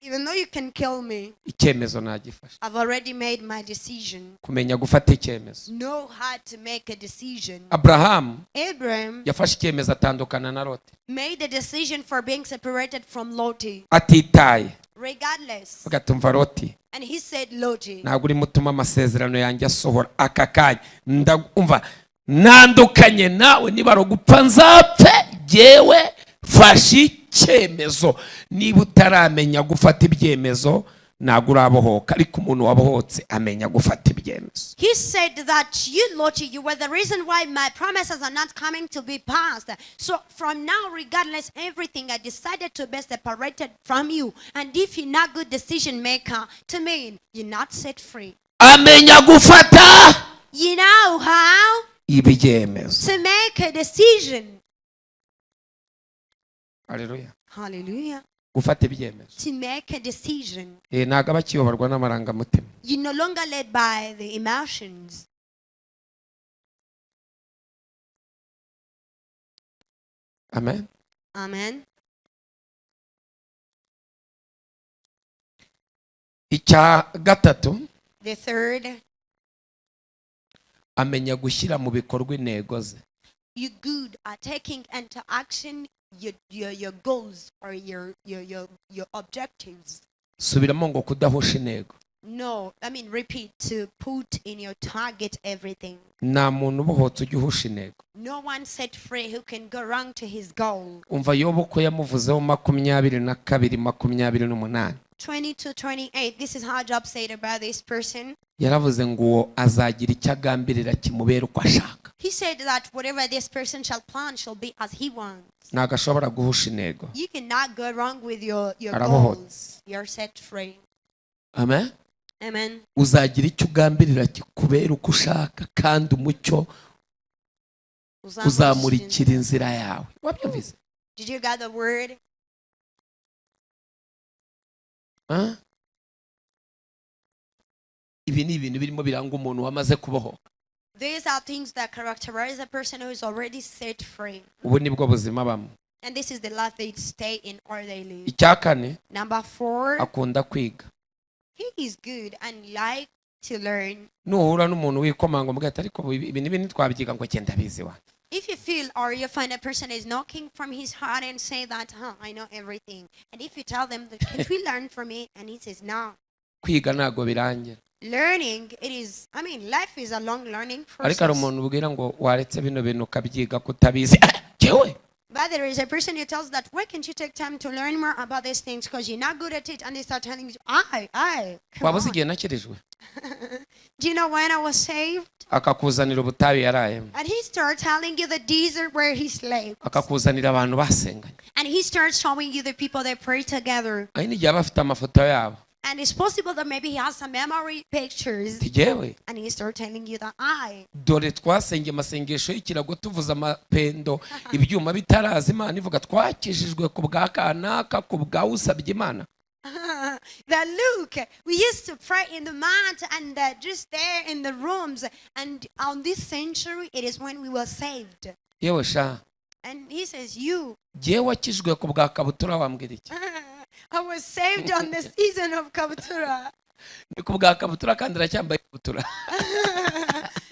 even though you can kill me, icyemezo nagifashe. I've already made my decision. kumenya gufata icyemezo. Know how to make a decision. Abrahamu Abraham yafashe icyemezo atandukana na Loti made a decision for being separated from Loti, atitaye. regardless. agatumva Loti And he said, Loti, ntabwo urimo utuma amasezerano yanjye asohora aka kanya. ndumva nandukanye nawe niba ari ugupfa nzapfe jyewe fashe icyemezo. niba utaramenya gufata ibyemezo ntabwo urabohoka. ariko umuntu wabohotse amenya gufata ibyemezo. he said that you, Loti, you were the reason why my promises are not coming to be passed. So from now, regardless everything, I decided to be separated from you. And if you're not good decision maker, to me, you're not set free. amenya gufata You know how ibyemezo. to make a decision. Haleluya. Hallelujah. gufata ibyemezo. To make a decision. ntabwo aba akiyoborwa n'amarangamutima. You're no longer led by the emotions. amen. Amen. icya gatatu The third, amenya gushyira mu bikorwa intego ze. you're good at taking into action your goals or your objectives. subiramo ngo kudahusha intego. No, repeat, to put in your target everything. nta muntu ubohotse ujya uhusha intego. No one set free who can go wrong to his goal. umva Yobu ko yamuvuzeho 22:28. 22:28. This is how Job said about this person. yaravuze ngo uwo azagira icyo agambirira kimubera uko ashaka. He said that whatever this person shall plan shall be as he wants. ntabwo ashobora guhusha intego. You cannot go wrong with your Arabohotse. goals. You're set free. amen. Amen. uzagira icyo ugambirira kikubera uko ushaka kandi umucyo uzamurikira inzira yawe. wabyumvise? Did you get the word? ibi ni ibintu birimo biranga umuntu wamaze kubohoka. These are things that characterize a person who is already set free. Ubu nibwo buzima bamo. And this is the life they stay in or they live. Icya kane, Number 4, akunda kwiga. he is good and like to learn. Nuhura n'umuntu wikomanga mbwa ati ariko ibi ni twabyiga ngo cyenda bizi wa. If you feel or you find a person is knocking from his heart and say that, I know everything. And if you tell them, that, can we learn from it? And he says, no. Kwiga ntago birangira. Learning, life is a long learning Ariko hari process. umuntu ubwira ngo waretse bino bintu ukabyiga kutabizi. Jewe. But there is a person who tells that, why can't you take time to learn more about these things because you're not good at it? And they start telling you, come Waba uzi on. igihe nakirijwe? Do you know when I was saved? Akakuzanira ubutayu yarayemo. And he starts telling you the desert where he slept. Akakuzanira abantu basenganye. And he starts showing you the people that pray together. Aho n'igihe bafite amafoto yabo. And it's possible that maybe he has some memory pictures. Jewe. And he starts telling you that Dore twasenge amasengesho y'ikirago tuvuza amapendo ibyuma bitaraza Imana ivuga twakijijwe ku bwa kanaka ku bwa usabye Imana. that look, we used to pray in the mat and just there in the rooms. And on this century, it is when we were saved. Yewe sha. And he says, you. Jewe wakijwe ku bwa kabutura wambwira iki? I was saved on the season of Kabutura. Ni ku bwa kabutura kandi aracyambaye kabutura.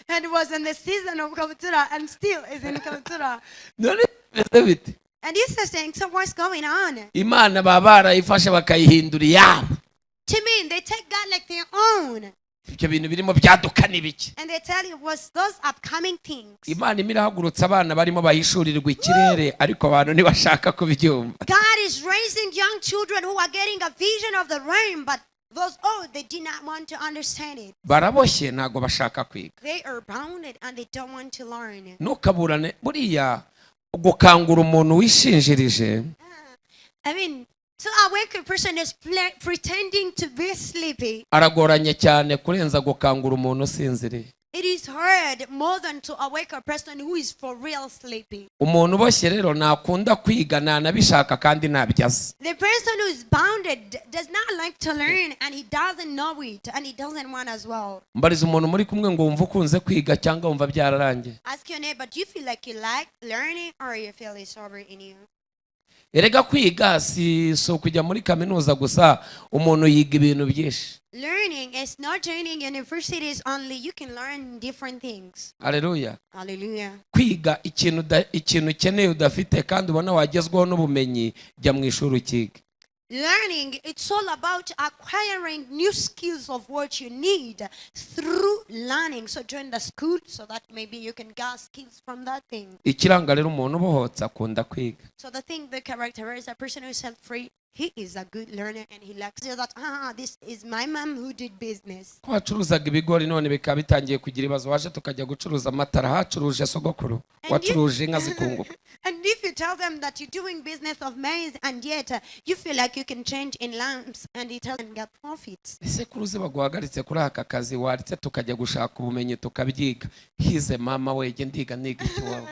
And it was in the season of Kabutura and still is in Kabutura. None bimeze bite? And he's just saying, so what's going on? Imana baba barayifashe bakayihindura iyabo. To me, they take God like their own. Ibyo bintu birimo byaduka n'ibiki? And they tell you what's those upcoming things. Imana imirahagurutsa abana barimo bahishurirwa ikirere ariko abantu ntibashaka kubyumva. God is raising young children who are getting a vision of the realm, but those old, they did not want to understand it. Baraboshye ntago bashaka kwiga. They are bounded and they don't want to learn. Ntukaburane buriya gukangura umuntu wishinjirije. To awake a person is pretending to be sleepy. Aragoranye cyane kurenza gukangura umuntu usinziriye. It is hard more than to awake a person who is for real sleepy. Umuntu uboshye rero nakunda kwiga ntanabishaka kandi ntabyaza. The person who is bounded does not like to learn and he doesn't know it and he doesn't want as well. Mbariza umuntu muri kumwe ngo wumva ukunze kwiga cyangwa wumva byararangiye. Ask your neighbor, do you feel like you like learning or you feel it's over in you? Erega kwiga si so kujya muri kaminuza gusa umuntu yiga ibintu byinshi. Learning is not joining universities only. You can learn different things. Haleluya. Hallelujah. Kwiga ikintu ukeneye udafite kandi ubona wagezweho n'ubumenyi jya mu ishuri ukiga. Learning, it's all about acquiring new skills of what you need through learning. So join the school so that maybe you can get skills from that thing. Ikiranga rero umuntu ubohotse akunda kwiga. So the thing that characterizes a person who is self-free, he is a good learner and he likes to say that, this is my mom who did business. Wacuruzaga ibigori none bikaba bitangiye kugira ibibazo waje tukajya gucuruza amatara hacuruje sogokuru wacuruje inka zikunguka. And if you tell them that you're doing business of maize and yet you feel like you can change in lamps and it doesn't get profits. Ese kuruzi baguhagaritse kuri aka kazi waritse tukajya gushaka ubumenyi tukabyiga. Hize mama wege ndiga niga iki wawe.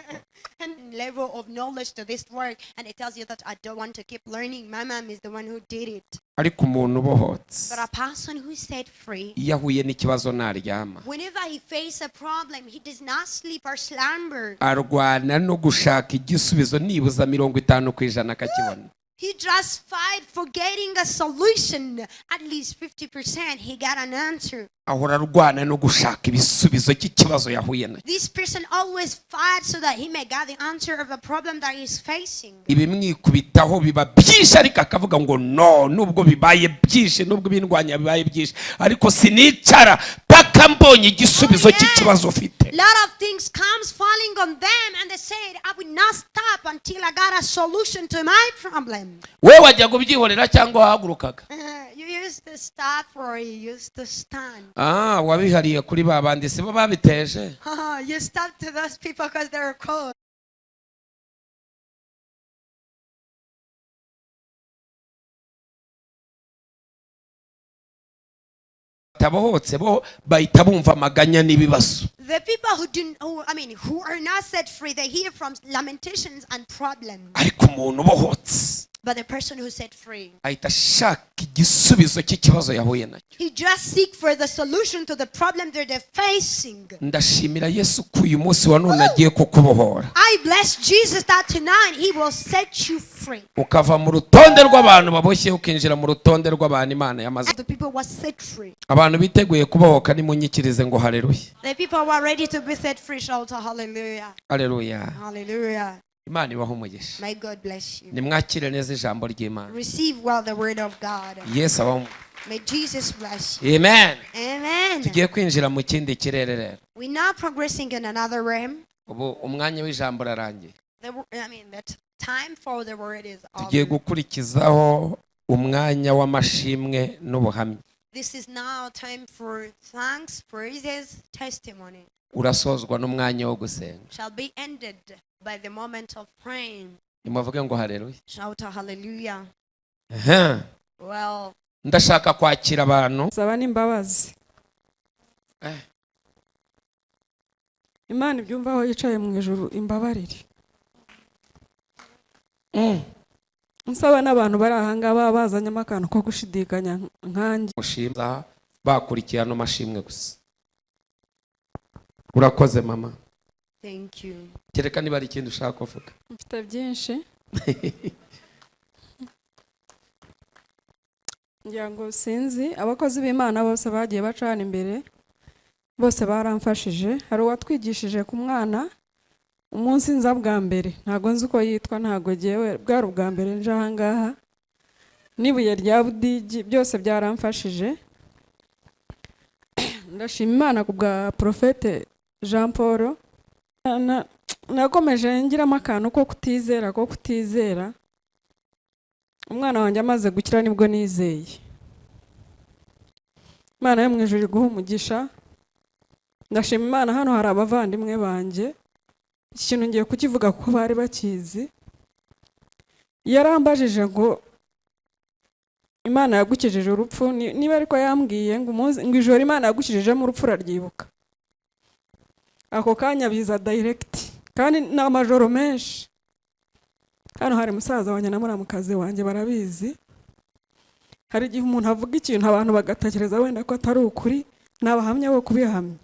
And level of knowledge to this work and it tells you that I don't want to keep learning. My mom is the one who did it. Ariko umuntu ubohotse. But a person who is set free, iyo ahuye n'ikibazo ntaryama. whenever he faces a problem, he does not sleep or slumber. Arwana no gushaka igisubizo nibuza 50% akakibona. He just fight for getting a solution. At least 50% he got an answer. Ahora arwana no gushaka ibisubizo cy'ikibazo yahuye na. This person always fights so that he may get the answer of a problem that he is facing. Ibimwikubitaho biba byinshi ariko akavuga ngo no nubwo bibaye byinshi nubwo bindwanya bibaye byinshi ariko sinicara paka mbonye igisubizo cy'ikibazo ufite. Lot of things comes falling on them and they said I will not stop until I got a solution to my problem. We wajya kubyihorera cyangwa wahagurukaga? You used to stop or you used to stand. Wabihariye kuri babandi sibo babiteje. You stop to those people because they're cold. Tabohotse bo bahita bumva amaganya n'ibibazo. The people who are not set free, they hear from lamentations and problems. Ariko umuntu ubohotse but the person who set free. ahita ashaka igisubizo cy'ikibazo yahuye nacyo. He just seek for the solution to the problem that they're facing. Ndashimira Yesu ko uyu munsi wa none agiye kukubohora, I bless Jesus that tonight he will set you free. ukava mu rutonde rw'abantu baboshye ukinjira mu rutonde rw'abantu Imana yamaze. The people were set free. Abantu biteguye kubohoka nimunyikirize ngo haleluya. The people who are ready to be set free shout hallelujah. Haleluya. Hallelujah. Imana ibahe umugisha. May God bless you. Nimwakire neza ijambo ry'Imana. Receive well the word of God. Yesu abahe. May Jesus bless you. Amen. Amen. Tugiye kwinjira mu kindi kirere rero. We're now progressing in another realm. Ubu umwanya w'ijambo rarangiye. That time for the word is Tugiye over. gukurikizaho umwanya w'amashimwe n'ubuhamya. This is now time for thanks, praises, testimony. Urasozwa n'umwanya wo gusenga. Shall be ended by the moment of praying. Nimuvuge ngo haleluya. Shout a hallelujah. Well, Ndashaka kwakira abantu. Saba n'imbabazi. Imana ibyumva aho yicaye mu ijuru imbabarire. Nsaba n'abantu bari aha ngaha bazanyemo akantu ko gushidikanya nkanjye. Mushimza bakurikiye ano mashimwe gusa. Urakoze mama. thank you. Kereka niba ari ikintu ushaka kuvuga. Mfite byinshi. Ngira ngo sinzi abakozi b'Imana bose bagiye bacana imbere bose baramfashije. Hari uwatwigishije ku mwana umunsi nza bwa mbere, ntago nzi uko yitwa, ntago jewe bwari ubwa mbere nje aha ngaha, n'ibuye rya budigi byose byaramfashije. Ndashima Imana ku bwa Profete Jean Paul. Nakomeje ngiramo akantu ko kutizera. Umwana wanjye amaze gukira nibwo nizeye. Imana yo mu ijuru iguha umugisha. Ndashima Imana, hano hari abavandimwe banjye. Iki kintu ngiye kukivuga kuko bari bakizi. Yarambajije ngo Imana yagukijije urupfu, niba ariko yambwiye ngo ijoro Imana yagukijijemo urupfu uraryibuka. Ako kanya biza direct kandi n'amajoro menshi. Hano hari musaza wanjye na muramukazi wanjye barabizi. Hari igihe umuntu avuga ikintu abantu bagatekereza wenda ko atari ukuri, n'abahamya bo kubihamya.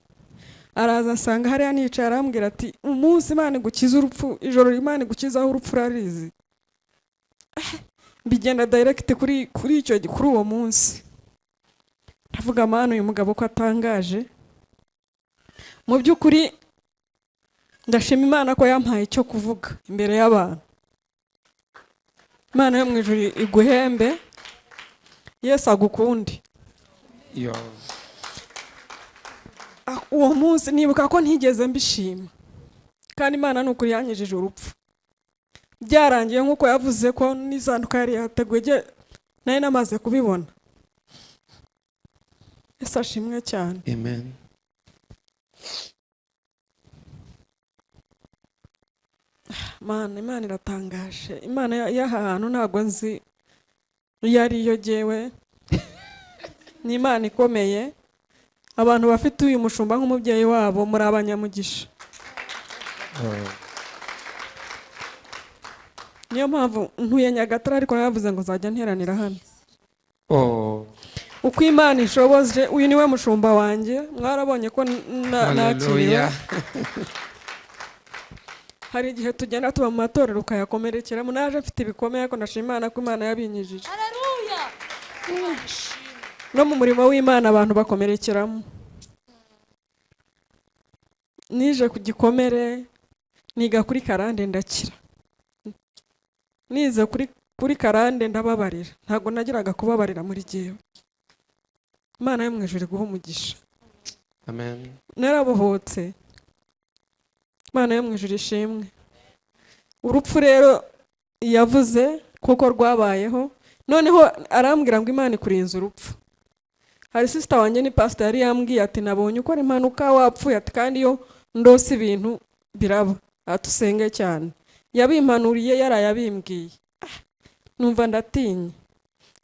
Araza asanga hariya nicaye arambwira ati umunsi Imana igukiza urupfu, ijoro Imana igukizaho urupfu urarizi. Bigenda direct kuri uwo munsi. Ndavuga Mana, uyu mugabo ko atangaje. Mu by'ukuri ndashima Imana ko yampaye icyo kuvuga imbere y'abantu. Imana yo mu ijuru iguhembe. Yesu agukundi. Yo. Uwo munsi nibuka ko ntigeze mbishima. Kandi Imana n'ukuri yanyijije urupfu. Byarangiye nk'uko yavuze ko nizanduka yari yateguye, nari namaze kubibona. Yesu ashimwe cyane. Amen. Imana iratangaje. Imana y'aha hantu ntabwo nzi iyo ariyo jyewe. Ni Imana ikomeye. Abantu bafite uyu mushumba nk'umubyeyi wabo muri abanyamugisha. Niyo mpamvu ntuye Nyagatare ariko yavuze ngo nzajya nteranira hano. Uko Imana ishoboje, uyu niwe mushumba wanjye. Mwarabonye ko nakiriwe. Hari igihe tugenda tuba mu matorero ukayakomerekeramo. Naje mfite ibikomeye ariko ndashima Imana ko Imana yabinyijije. Haleluya. No mu murimo w'Imana abantu bakomerekeramo. Nije ku gikomere, niga kuri karande ndakira. Nize kuri karande ndababarira. Ntago nagiraga kubabarira muri jewe. Imana yo mu ijuru iguha umugisha. Amen. Narabohotse. Imana yo mu ijuru ishimwe. Urupfu rero yavuze kuko rwabayeho. Noneho arambwira ngo Imana ikurinze urupfu. Hari sister wanjye ni pastor yari yambwiye ati nabonye ukora impanuka wapfuye ati kandi yo ndose ibintu biraba. Atusenge cyane. Yabimpanuriye yarayabimbwiye. Numva ndatinya.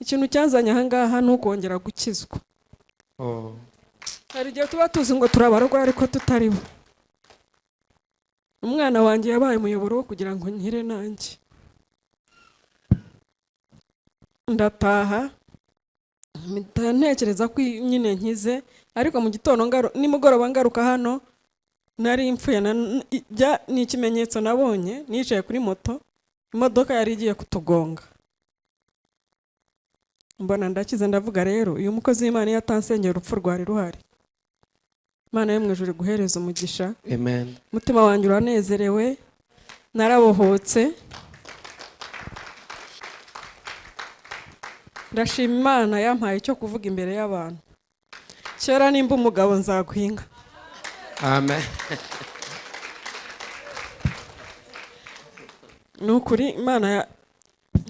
Ikintu cyanzanye aha ngaha n'ukongera gukizwa. Hari igihe tuba tuzi ngo turabarwa ariko tutaribo. Umwana wanjye yabaye umuyoboro wo kugira ngo nkire nanjye. ndataha mpita ntekereza ko nyine nkize, ariko mu gitondo nimugoroba ngaruka hano nari mpfuye. Ni ikimenyetso nabonye nicaye kuri moto, imodoka yari igiye kutugonga, mbona ndakize. Ndavuga rero uyu mukozi w'Imana iyo atansengera urupfu rwari ruhari. Imana yo mu ijuru guhereza umugisha. Amen. Mutima wanjye uranezerewe, narabohotse. Ndashima Imana yampaye icyo kuvuga imbere y'abantu. Kera nimba umugabo nzaguhinga. Amen. Nukuri Imana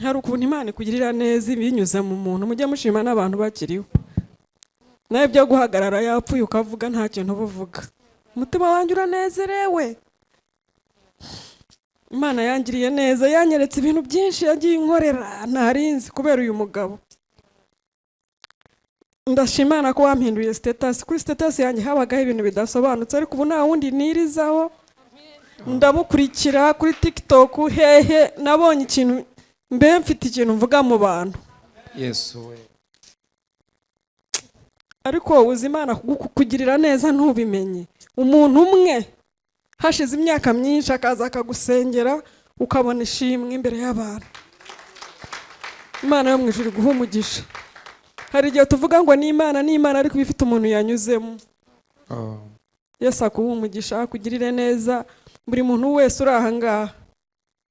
hari ukuntu Imana ikugirira neza ibinyuze mu muntu. Mujye mushima n'abantu bakiriho. Nawe byo guhagarara yapfuye ukavuga nta kintu buvuga. Mutima wanjye uranezerewe. Imana yangiriye neza, yanyeretse ibintu byinshi yagiye inkorera ntarinzi kubera uyu mugabo. Ndashimana ko wampinduye status. Kuri status yanjye habagaho ibintu bidasobanutse, ariko ubu nta wundi nirizaho. Ndamukurikira kuri TikTok, hehe nabonye ikintu, mbe mfite ikintu mvuga mu bantu. Yesu we. Ariko uzi Imana kugirira neza ntubimenye. Umuntu umwe hashize imyaka myinshi akaza akagusengera ukabona ishimwe imbere y'abantu. Imana yo mu ijuru guha umugisha. Hari igihe tuvuga ngo ni Imana ariko bifite umuntu yanyuzemo. Yesu akuha umugisha, akugirire neza. Buri muntu wese uri aha ngaha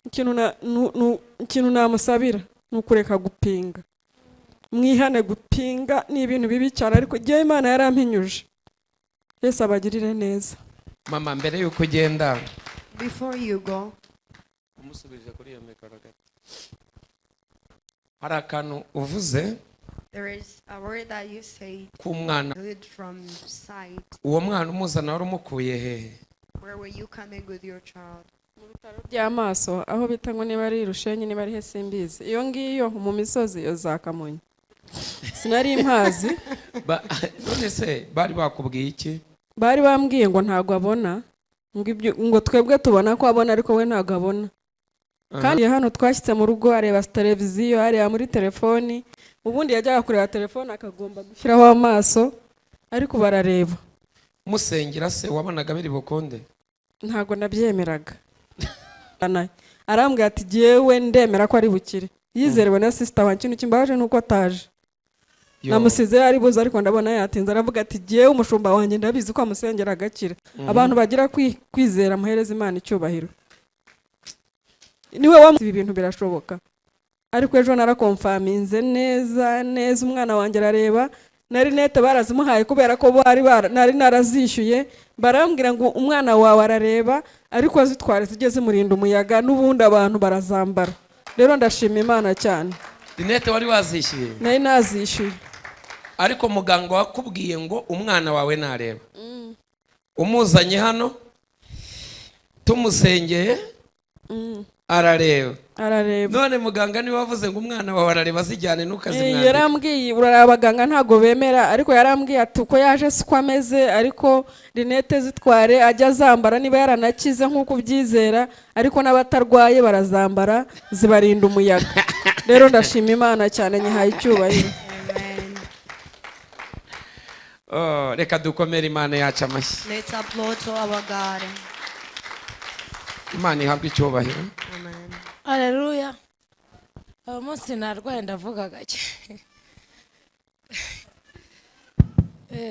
ikintu namusabira ni ukureka gupinga. Mwihane gupinga ni ibintu bibi cyane, ariko igihe Imana yarampinyuje. Yesu abagirire neza. Mama, mbere yuko ugenda, Before you go, umusubije kuri iyo mikoro gato. Hari akantu uvuze, there is a word that you say, k'umwana. good from sight. Uwo mwana umuzana wari umukuye hehe? Where were you coming with your child? By'amaso aho bita ngo niba ari Rushenyi niba ari he simbizi. Iyo ngiyo mu misozi yo za Kamonyi. Sinari impazi. None se bari bakubwiye iki? Bari bambwiye ngo ntago abona, ngo twebwe tubona ko abona ariko we ntago abona. Kandi hano twashyitse mu rugo areba televiziyo, areba muri telefoni. Ubundi yajyaga kureba telefoni akagomba gushyiraho amaso, ariko barareba. Musengera se wabonaga biri bukonde? Ntago nabyemeraga. Arambwira ati jewe ndemera ko ari bukire. Yizerewe na sister wanjye, ikintu kimbaje nuko ataje. Namusize ari buze ariko ndabona yatinze. Aravuga ati jewe umushumba wanjye ndabizi ko amusengera agakira. Abantu bagira kwizera muhereza Imana icyubahiro. Niwe ibi bintu birashoboka. Ariko ejo narakonfaminze neza umwana wanjye arareba. Nari nete barazimuhaye kubera ko nari narazishyuye. Barambwira ngo umwana wawe arareba, ariko azitwara zigeze murinda umuyaga n'ubundi abantu barazambara. Rero ndashima Imana cyane. Dinete wari wazishyuye? Nari nazishyuye. Ariko muganga wakubwiye ngo umwana wawe nareba. Umuzanye hano tumusengeye arareba. None muganga ni wavuze ngo umwana wawe arareba zijyane n'ukazimwandika. Yarambwiye urabaganga ntago bemera, ariko yarambwiye ati uko yaje siko ameze, ariko Dinete zitware ajya zambara niba yaranakize nk'uko ubyizera, ariko n'abatarwaye barazambara zibarinda umuyaga. Rero ndashima Imana cyane, nyihaye icyubahiro. Reka dukomere Imana yacu amashyi. Let's applaud to our God. Imana ihabwe icyubahiro. Amen. Haleluya. Umunsi narwaye ndavuga gake.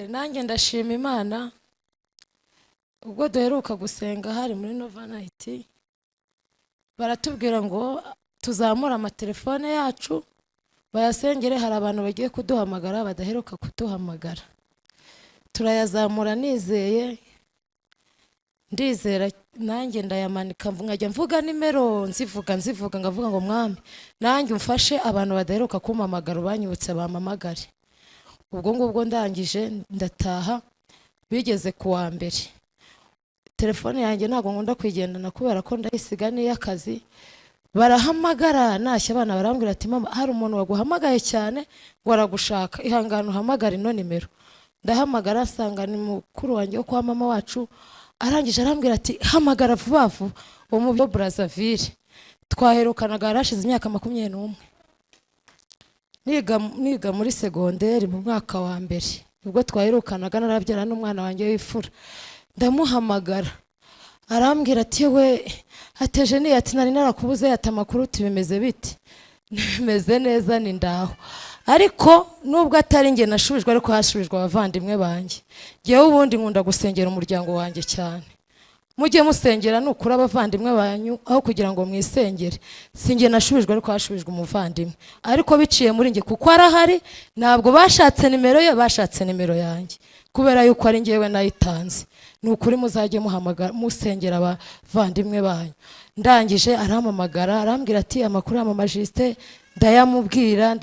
Nanjye ndashima Imana. Ubwo duheruka gusenga hari muri Nova Night, baratubwira ngo tuzamura amatelefone yacu bayasengere. Hari abantu bagiye kuduhamagara badaheruka kuduhamagara. Turayazamura nizeye, ndizera nanjye ndayamanika, nkajya mvuga nimero nzivuga ngavuga ngo mwami nanjye umfashe abantu badaheruka kumpamagara banyibutse bampamagare. Ubwo ngubwo ndangije ndataha. Bigeze ku wa mbere telefone yanjye ntabwo nkunda kwigendana kubera ko ndayisiga n'iy'akazi. Barahamagara nashya abana barambwira ati mama hari umuntu waguhamagaye cyane ngo aragushaka, ihangane uhamagara ino nimero. Ndahamagara nsanga ni mukuru wanjye wo kwa mama wacu. Arangije arambwira ati hamagara vuba vuba wo mu Brazzaville. Twaherukanaga harashize imyaka 21. niga muri segonderi mu mwaka wa mbere ubwo twahirukanaga narabyara n'umwana wanjye w'ifura ndamuhamagara arambwira ati we ateje ni ati nari narakubuze ati amakuru tubimeze biti bimeze neza ni ndaho ariko nubwo atari njye nashubijwe ariko hashubijwe abavandimwe banjye ngewe ubundi nkunda gusengera umuryango wanjye cyane mujye musengera nukuri abavandimwe banyu aho kugira ngo mwisengere sinjye nashubijwe ariko hashubijwe umuvandimwe ariko biciye muri njye kuko arahari ntabwo bashatse nimero ye bashatse nimero yanjye kubera yuko ari njyewe nayitanze nukuri muzajye muhamagara musengera abavandimwe banyu ndangije arampamagara arambwira ati amakuru ya mama Justin ndamubwira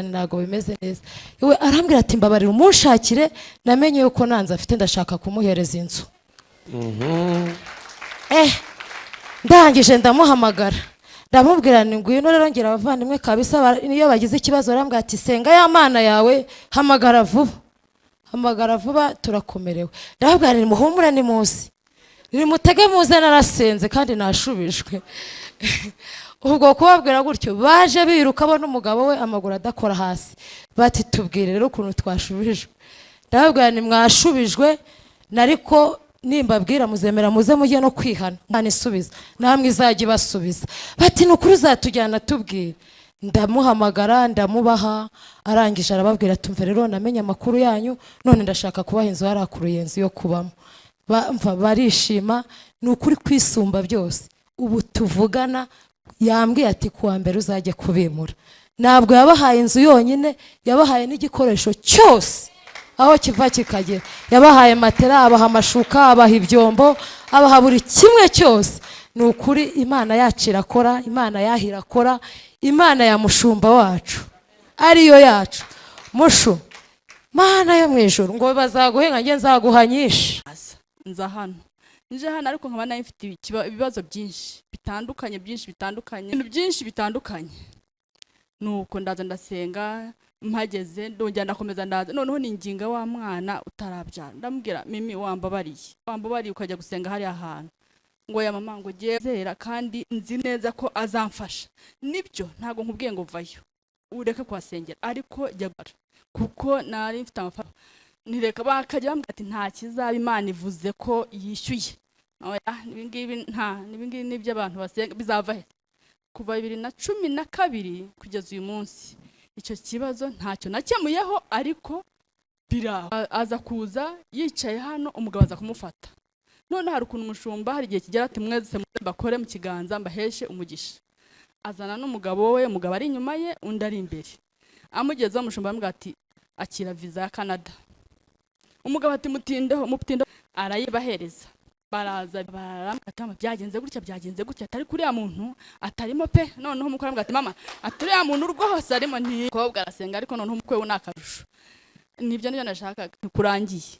ntago bimeze neza iwe arambwira ati mbabarira umunshakire namenye yuko nanze afite ndashaka kumuhereza inzu ndangije ndamuhamagara ndamubwira ni ngwino rero ngira abavandimwe kabisa niyo bagize ikibazo arambwira ati senga ya mana yawe hamagara vuba turakomerewe ndababwira ni muhumure ni muzi nimutege muze narasenze kandi nashubijwe ubwo kubabwira gutyo baje biruka abona umugabo we amaguru adakora hasi bati tubwire rero ukuntu twashubijwe ndababwira ni mwashubijwe nariko nimbabwira muzemera muze mujye no kwihana ntanisubiza namwe izajya ibasubiza bati nukuri uzatujyana tubwire ndamuhamagara ndamubaha arangije arababwira tumve rero namenye amakuru yanyu none ndashaka kubaha inzu harakuruye inzu yo kubamo barishima ni ukuri kwisumba byose ubu tuvugana yambwiye ati kuwa mbere uzajye kubimura ntabwo yabahaye inzu yonyine yabahaye n'igikoresho cyose aho kiva kikagera yabahaye matera abaha amashuka abaha ibyombo abaha buri kimwe cyose ni ukuri imana yacu irakora imana yahira akora imana ya mushumba wacu ariyo yacu mushu mana yo mu ijuru ngo bazaguhenga nge nzaguha nyinshi nza hano nje hano ariko nkaba nayo mfite ibibazo byinshi bitandukanye nuko ndaza ndasenga mpageze ndongera ndakomeza ndaza noneho ninginga wa mwana utarabyara ndamubwira mimi wambabariye ukajya gusenga hari ahantu ngo ya mama ngo giye zera kandi nzi neza ko azamfasha nibyo ntago nkubwiye ngo vayo ureke kwasengera ariko jya kuko nari mfite amafaranga nireka bakajya bambwira ati nta kizaba Imana ivuze ko yishyuye nibingibi nibyo abantu basenga bizava he kuva 2012 kugeza uyu munsi icyo kibazo ntacyo nakemuyeho ariko biraho aza kuza yicaye hano umugabo aza kumufata none hari ukuntu umushumba hari igihe kigera ati mwese bakore mu kiganza mbaheshe umugisha azana n'umugabo we umugabo ari inyuma ye undi ari imbere amugezeho umushumba amubwira ati akira visa ya Canada umugabo ati mutindeho arayibahereza baraza baramukatama byagenze gutya atari kuri ya muntu atarimo pe noneho umukora amubwira ati mama aturi ya muntu rwose arimo ntikobwa arasenga ariko noneho umukwe we nakarusho nibyo nashakaga kurangiye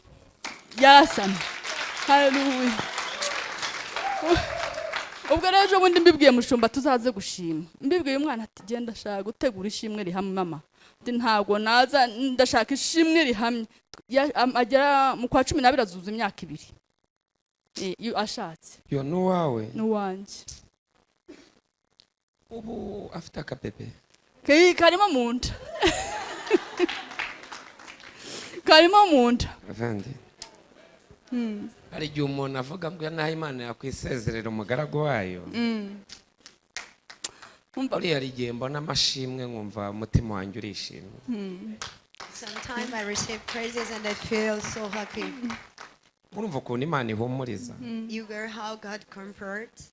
yasana haleluya ubwo rero ejo bundi mbibwiye mushumba tuzaze gushima mbibwiye umwana ati genda shaka gutegura ishimwe rihamye mama ati ntabwo naza ndashaka ishimwe rihamye agera mu kwa 12 azuza imyaka 2 ashatse yo nuwawe nuwanje ubu afite akapepe karimo munda karimo munda avandi hari igihe umuntu avuga ngo naho Imana yakwisezerera umugaragu wayo uriya hari igihe mbona amashimwe nkumva umutima wanjye urishimye Sometimes I receive praises and I feel so happy. urumva ukuntu Imana ihumuriza You hear how God comforts.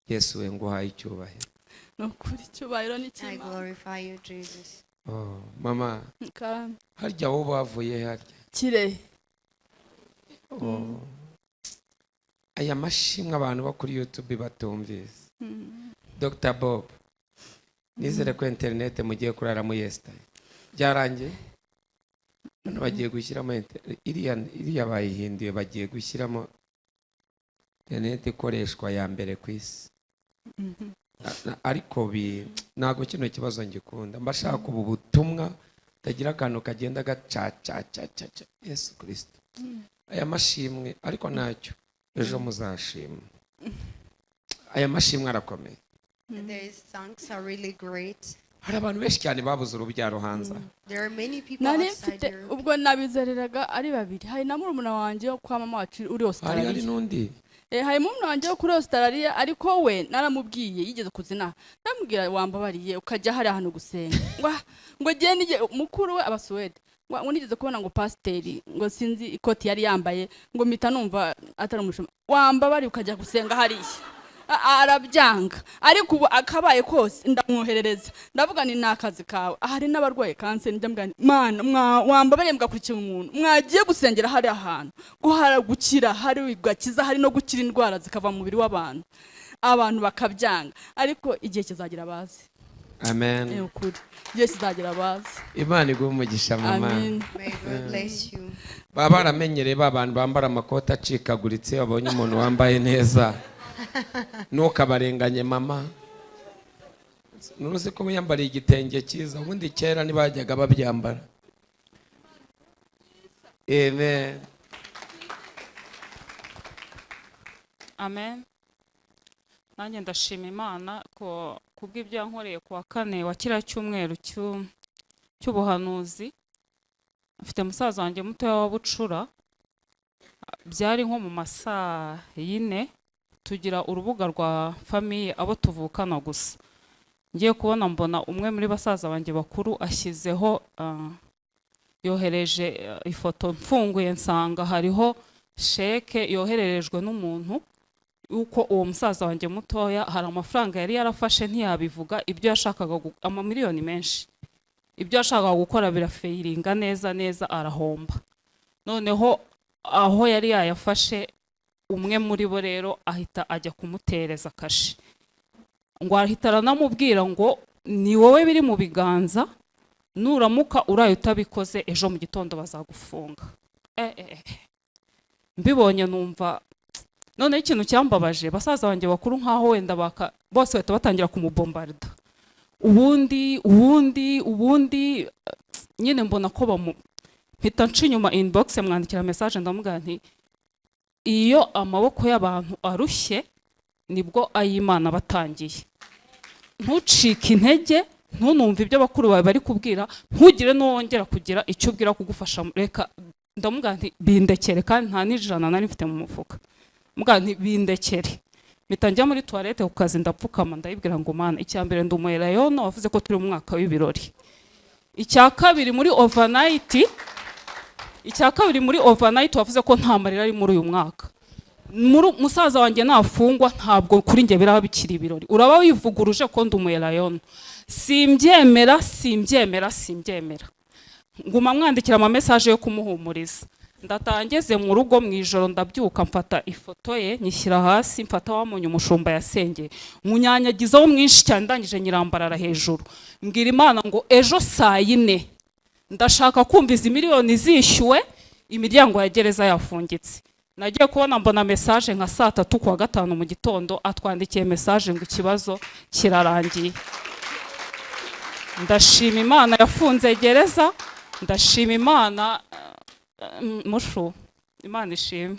Yesu we nguhaye icyubahiro nokuri cyubahiro ni I kimana glorify you, Jesus. mama harya wowe bavuye harya kire aya mashimwe abantu bo kuri YouTube batumvise Dr. Bob nizere ko internet mugiye kuraramo yesterday byarangiye none bagiye gushyiramo iriya bayihinduye bagiye gushyiramo internet ikoreshwa ya mbere ku isi ariko ntago kino kibazo ngikunda mbashaka ubu butumwa tagira akantu kagenda gacaca Yesu Kristo aya mashimwe ariko ntacyo ejo muzashima aya mashimwe arakomeye These songs are really great. hari abantu benshi cyane babuze urubyaro hanze. There are many people nari outside mfite here. ubwo nabizereraga ari babiri, hari na murumuna wanjye wo kwa mama wacu uri hari Australia. n'undi Hari murumuna wanjye wo kuri Australia, ariko we naramubwiye yigeze kuzina, ndamubwira wambabariye ukajya hari ahantu gusenga ngo giye nije mukuru we abasuwede ngo nigeze kubona ngo pasiteri ngo sinzi ikoti yari yambaye ngo mpita numva atari umushumba, wambabariye ukajya gusenga hariya. Arabyanga, ariko ubu akabaye kose ndamwoherereza, ndavuga ni nakazi kawe. Hari n'abarwaye kanseri, ndamubwira mana wambabariye mugakurikira umuntu mwagiye gusengera hari ahantu guhara gukira, hari gakiza, hari no gukira indwara zikava mu mubiri w'abantu, abantu bakabyanga, ariko igihe kizagira bazi. Amen. Ukuri igihe kizagira bazi. Imana iguhe umugisha mama. Amen. May God bless you. baba baramenyereye abantu bambara amakoti acikaguritse, babonye umuntu wambaye neza ntukabarenganye mama. Nuruzi ko yambariye igitenge cyiza, ubundi kera ntibajyaga babyambara. Amen. Amen. Nanjye ndashima Imana ko kubw'ibyo yankoreye ku wa kane wa kiriya cyumweru cy'ubuhanuzi. Mfite musaza wanjye muto wa bucura, byari nko mu masaa 4, tugira urubuga rwa famiye abo tuvukana gusa. Ngiye kubona mbona umwe muri basaza banjye bakuru ashyizeho yohereje ifoto, mfunguye nsanga hariho sheke yohererejwe n'umuntu uko uwo musaza wanjye mutoya hari amafaranga yari yarafashe ntiyabivuga, ibyo yashakaga amamiliyoni menshi, ibyo yashakaga gukora birafeiringa neza arahomba. Noneho aho yari yayafashe umwe muri bo rero ahita ajya kumutereza kashe, ngo ahita aranamubwira ngo ni wowe biri mu biganza, nuramuka uraye utabikoze ejo mu gitondo bazagufunga. Mbibonye numva none ikintu cyambabaje, basaza banjye bakuru nkaho wenda bose bahita batangira kumubombarda, ubundi nyine mbona ko mpita nca inyuma inbox mwandikira message ndamubwira nti iyo amaboko y'abantu arushye nibwo ay'Imana batangiye. Ntucike intege, ntunumve ibyo bakuru bawe bari kubwira, ntugire n'uwongera kugira icyo ubwira kugufasha. Reka ndamubwira nti bindekere, kandi nta n'ijana nari mfite mu mufuka. Mbwira nti bindekere. Mpita njya muri toilette ku kazi ndapfukama ndayibwira ngo Mana, icya mbere ndumuhera yono wavuze ko turi mu mwaka w'ibirori. Icya kabiri muri overnight wavuze ko nta marira ari muri uyu mwaka. Musaza wanjye nafungwa ntabwo kuri njye biraba bikiri ibirori. Uraba wivuguruje ko ndumuhera yono. Simbyemera. Nguma mwandikira ama message yo kumuhumuriza. Ndatangeze mu rugo mu ijoro ndabyuka mfata ifoto ye nyishyira hasi, mfata wamunye umushumba yasengeye munyanyagizaho mwinshi cyane, ndangije nyirambarara hejuru mbwira Imana ngo ejo saa 4 ndashaka kumviza miliyoni zishyuwe, imiryango ya gereza yafungitse. Nagiye kubona mbona message nka saa 3 kuwa gatanu mu gitondo atwandikiye message ngo ikibazo kirarangiye. Ndashima Imana yafunze gereza, ndashima Imana mushu, Imana ishimwe.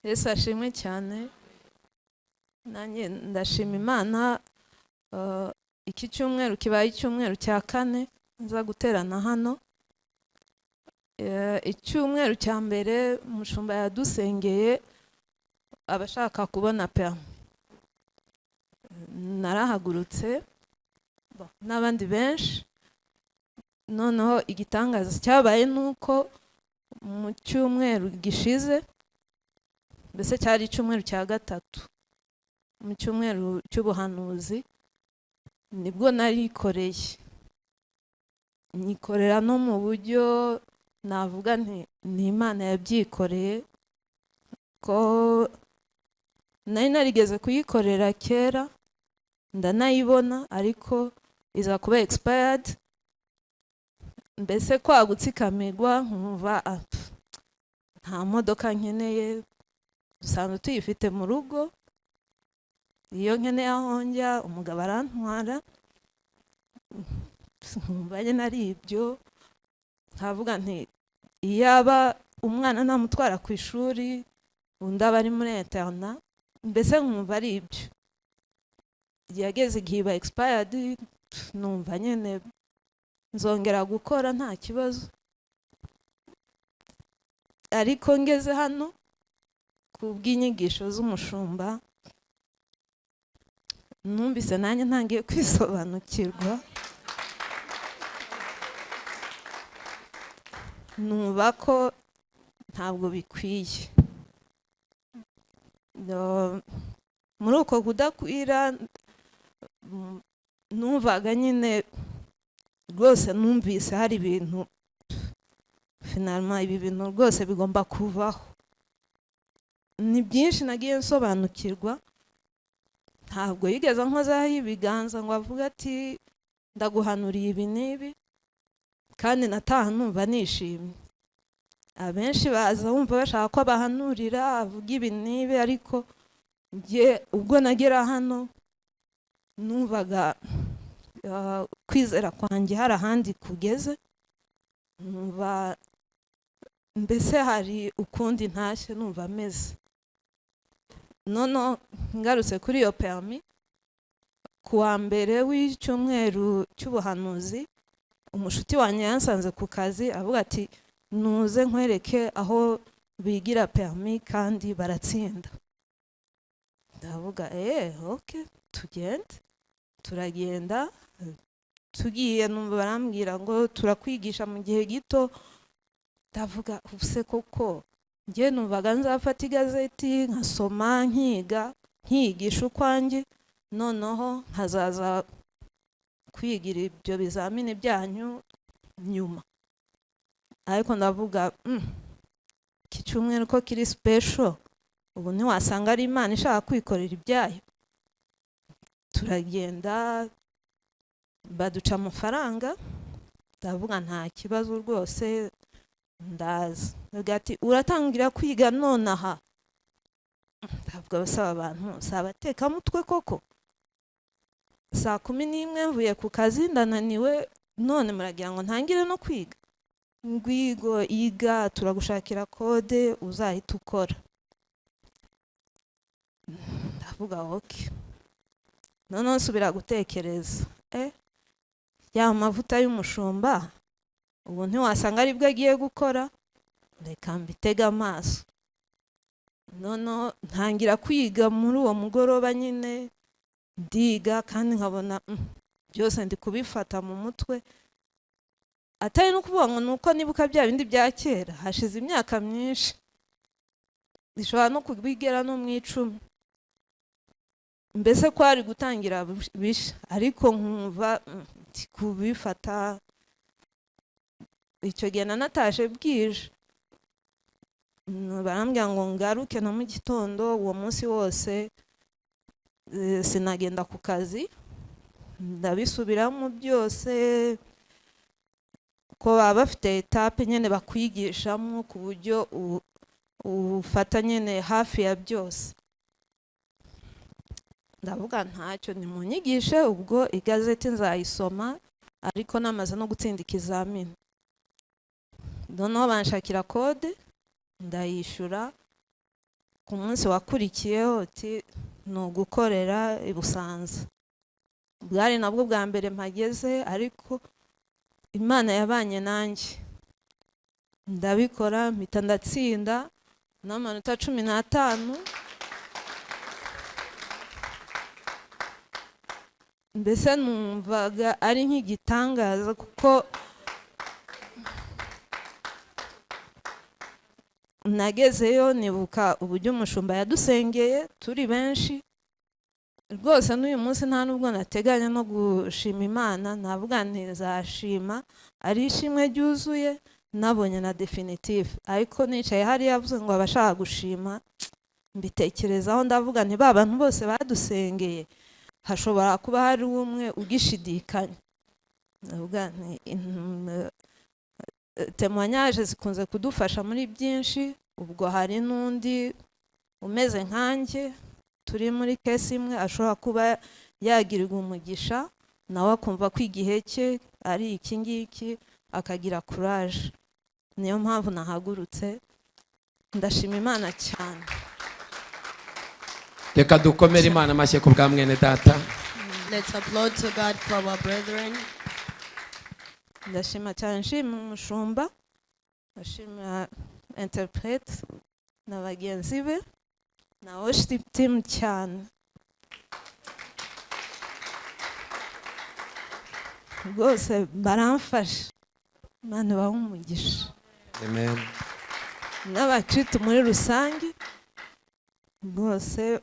Yesu ashimwe cyane. Nanjye ndashima Imana, iki cyumweru kibaye icyumweru cya 4 nza guterana hano. Icyumweru cya mbere umushumba yadusengeye abashaka kubona permis. Narahagurutse n'abandi benshi, noneho igitangaza cyabaye nuko mu cyumweru gishize, mbese cyari icyumweru cya 3 mu cyumweru cy'ubuhanuzi, nibwo narikoreye, nyikorera no mu buryo navuga nti ni Imana yabyikoreye, ko nari narigeze kuyikorera kera ndanayibona ariko iza kuba expired, mbese kwagutse ikamirwa nkumva nta modoka nkeneye, dusanzwe tuyifite mu rugo, iyo nkeneye aho njya umugabo arantwara, nkumva nari ibyo nkavuga nti iyaba umwana namutwara ku ishuri undi aba ari muri interna, mbese nkumva ari ibyo. Yageze igihe iba expired, numva nyine nzongera gukora nta kibazo. Ariko ngeze hano ku bw'inyigisho z'umushumba, numvise nanjye ntangiye kwisobanukirwa, numva ko ntabwo bikwiye. Muri uko kudakwira numvaga nyine rwose numvise hari ibintu finalement ibi bintu rwose bigomba kuvaho. Ni byinshi nagiye nsobanukirwa, ntabwo yigeze nkozaho ibiganza ngo avuga ati ndaguhanuriye ibi n'ibi, kandi nataha numva nishimye. Abenshi baza bumva bashaka ko bahanurira avuga ibi n'ibi, ariko njye ubwo nagera hano numvaga kwizera kwanjye hari ahandi kugeze, numva mbese hari ukundi ntashye numva ameze. Noneho ngarutse kuri iyo permis, ku wa mbere w'icyumweru cy'ubuhanuzi, umushuti wanjye yansanze ku kazi avuga ati nuze nkwereke aho bigira permis kandi baratsinda. Ndavuga okay, tugende. Turagenda, tugiye numva barambwira ngo turakwigisha mu gihe gito. Ndavuga ubuse koko njye numvaga nzafata igazeti nkasoma nkiyigisha ukwanjye, noneho nkazaza kwigira ibyo bizamini byanyu nyuma. Ariko ndavuga iki cyumweru ko kiri special, ubu ntiwasanga ari Imana ishaka kwikorera ibyayo. Turagenda baduca amafaranga, ndavuga nta kibazo rwose ndaza. Ati uratangira kwiga nonaha? Ndavuga basaba abantu sabatekamutwe koko, 11:00 mvuye ku kazi ndananiwe, none muragira ngo ntangire no kwiga? Ngwigo iga, turagushakira kode uzahita ukora. Ndavuga okay. Noneho nsubira gutekereza, ya mavuta y'umushumba ubu ntiwasanga aribwo agiye gukora, reka mbitega amaso. Noneho ntangira kwiga muri uwo mugoroba nyine, ndiga kandi nkabona byose ndi kubifata mu mutwe. Atari no kuvuga ngo nuko nibuka bya bindi bya kera, hashize imyaka myinshi, bishobora no kubigera no mu 10. Mbese ko ari gutangira bisha, ariko nkumva kubifata. Icyo gihe nataje bwije, barambwira ngo ngaruke na mu gitondo. Uwo munsi wose sinagenda ku kazi, ndabisubiramo byose, ko baba bafite etape nyine bakwigishamo ku buryo ufata nyine hafi ya byose. Ndavuga ntacyo nimunyigishe, ubwo igazeti nzayisoma, ariko namaze no gutsinda ikizamini. Noneho banshakira kode, ndayishyura. Ku munsi wakurikiyeho ati ni ugukorera i Busanza. Bwari nabwo bwa mbere mpageze, ariko Imana yabanye nanjye, ndabikora mpita ndatsinda n'amanota 15. Mbese numvaga ari nk'igitangaza, kuko nagezeyo nibuka uburyo umushumba yadusengeye turi benshi. Rwose n'uyu munsi nta nubwo nateganya no gushima Imana, navuga ntizashima ari ishimwe ryuzuye, nabonye na definitive. Ariko nicaye hari yavuze ngo abashaka gushima, mbitekerezaho ndavuga nti ba bantu bose badusengeye hashobora kuba hari umwe ugishidikanya. Ndavuga nti témoignage zikunze kudufasha muri byinshi, ubwo hari n'undi umeze nkanjye turi muri kesi imwe ashobora kuba yagirirwa umugisha, nawe akumva ko igihe cye ari iki ngiki, akagira courage. Niyo mpamvu nahagurutse, ndashima Imana cyane. reka dukomere Imana amashyi ku bwa mwene data. Let's applaud to God for our brethren. ndashima cyane, nshima umushumba, ndashima interprete na bagenzi be na worship team cyane. Rwose baramfasha, Imana ibahe umugisha. Amen. N'abakristo muri rusange rwose